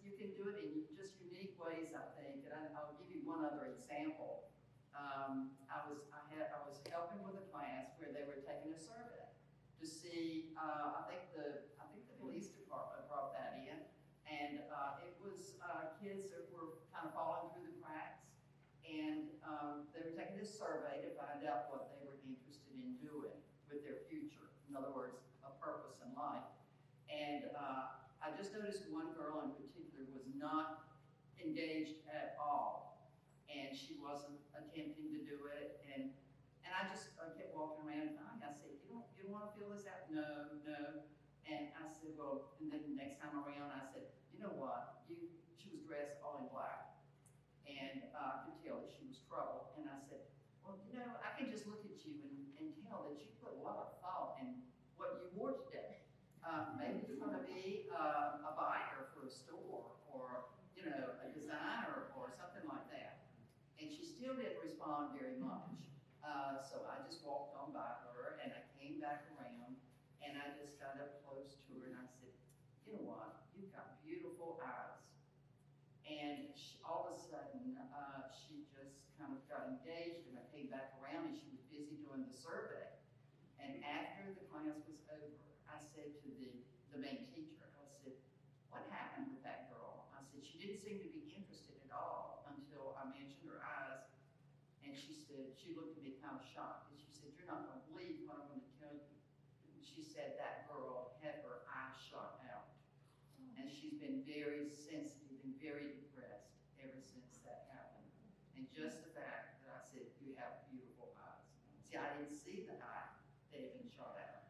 you can do it in just unique ways, I think. And I'll give you one other example. I was helping with a class where they were taking a survey to see. I think the police department brought that in, and it was kids that were kind of falling through the cracks, and they were taking this survey to find out what they were interested in doing with their future. In other words, a purpose in life. And I just noticed one girl in particular was not engaged at all, and she wasn't attempting to do it. And I kept walking around and I said, you don't want to fill this out? No. And I said, well, and then the next time around, I said, you know what? She was dressed all in black, and I could tell that she was troubled. And I said, well, you know, I can just look at you and tell that you put a lot of thought in what you wore today. Maybe you're going to be a buyer for a store, or you know, a designer or something like that. And she still didn't respond very much. So I just walked on by her, and I came back around, and I just got up close to her, and I said, you know what? You've got beautiful eyes. And all of a sudden, she just kind of got engaged, and I came back around, and she was busy doing the survey. And after the class was over, I said to the main teacher, I said, what happened with that girl? I said, she didn't seem to be interested at all until I mentioned her eyes. And she said, she looked at me kind of shocked, and she said, you're not going to believe what I'm going to tell you. And she said that girl had her eyes shot out. And she's been very sensitive and very depressed ever since that happened. And just the fact that I said, you have beautiful eyes. See, I didn't see the eye that had been shot out.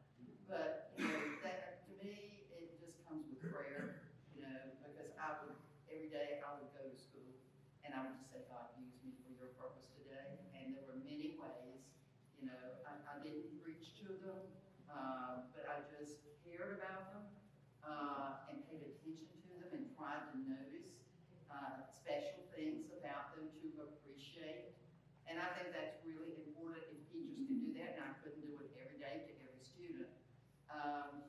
But, you know, that, to me, it just comes with prayer, you know, because every day I would go to school, and I would just say, God, use me for your purpose today. And there were many ways, you know, I didn't preach to them, but I just cared about them and paid attention to them and tried to notice special things about them to appreciate. And I think that's really important if teachers can do that, and I couldn't do it every day to every student.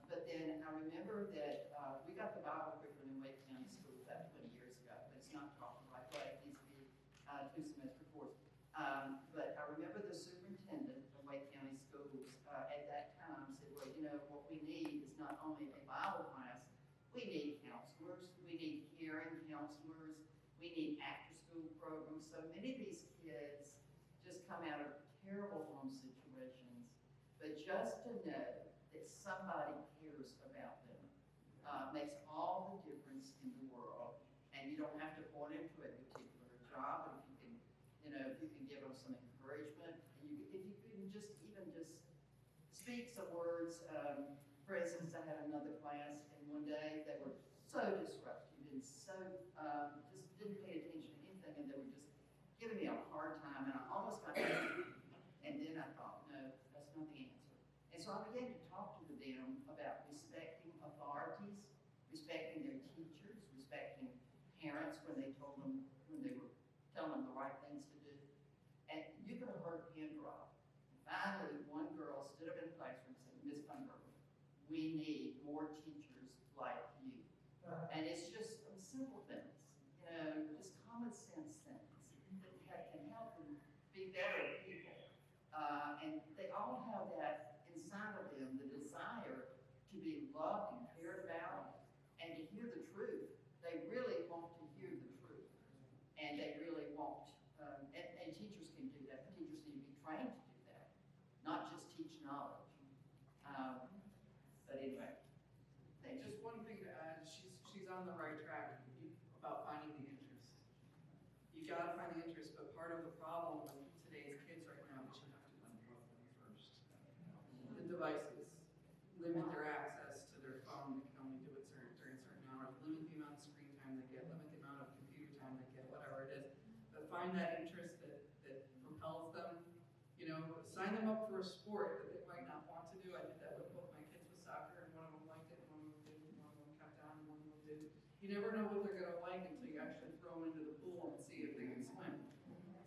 But then I remember that we got the Bible curriculum in Wake County Schools about 20 years ago, but it's not taught the right way. It needs to be 2-semester course. But I remember the superintendent of Wake County Schools at that time said, well, you know, what we need is not only a Bible class, we need counselors, we need caring counselors, we need after-school programs. So many of these kids just come out of terrible home situations, but just to know that somebody cares about them makes all the difference in the world. And you don't have to point them to a particular job, but if you can, you know, if you can give them some encouragement, and if you can just speak some words. For instance, I had another class, and one day they were so disruptive and so just didn't pay attention to anything, and they were just giving me a hard time, and I almost got angry. And then I thought, no, that's not the answer. And so I began to talk to them about respecting authorities, respecting their teachers, respecting parents when they were telling them the right things to do. And you could have heard a pin drop. And finally, one girl stood up in the classroom and said, Ms. Funderburk, we need more teachers like you. And it's just simple things, you know, just common sense things that can help them be better people. And they all have that inside of them, the desire to be loved and cared about and to hear the truth. They really want to hear the truth. And they really want, and teachers can do that, but teachers need to be trained to do that, not just teach knowledge. But anyway, thank you. Just one thing to add, she's on the right track about finding the interest. You gotta find the interest, but part of the problem with today's kids right now is you have to unplug them first. The devices limit their access to their phone. They can only do it during certain hours. Limit the amount of screen time they get. Limit the amount of computer time they get. Whatever it is, but find that interest that propels them. You know, sign them up for a sport that they might not want to do. I did that with both my kids with soccer, and one of them liked it, and one of them didn't. One of them kept on, and one of them didn't. You never know what they're gonna like until you actually throw them into the pool and see if they can swim.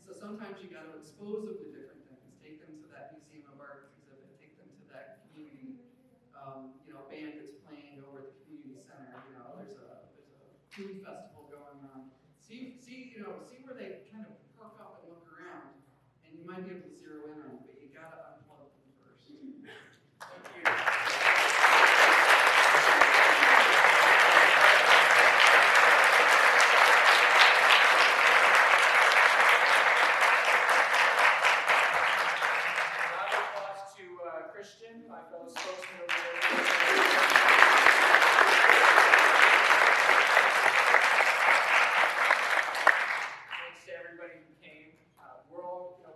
So sometimes you gotta expose them to different things, take them to that Museum of Art exhibit, take them to that community, band that's playing over at the community center, there's a food festival going on. See where they kind of perk up and look around, and you might be able to zero in on them, but you gotta unplug them first. Thank you. Round of applause to Christian, my fellow spokesman over there. Thanks to everybody who came.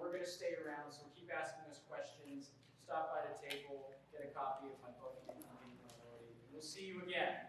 We're going to stay around, so keep asking us questions. Stop by the table, get a copy of my book, We'll see you again.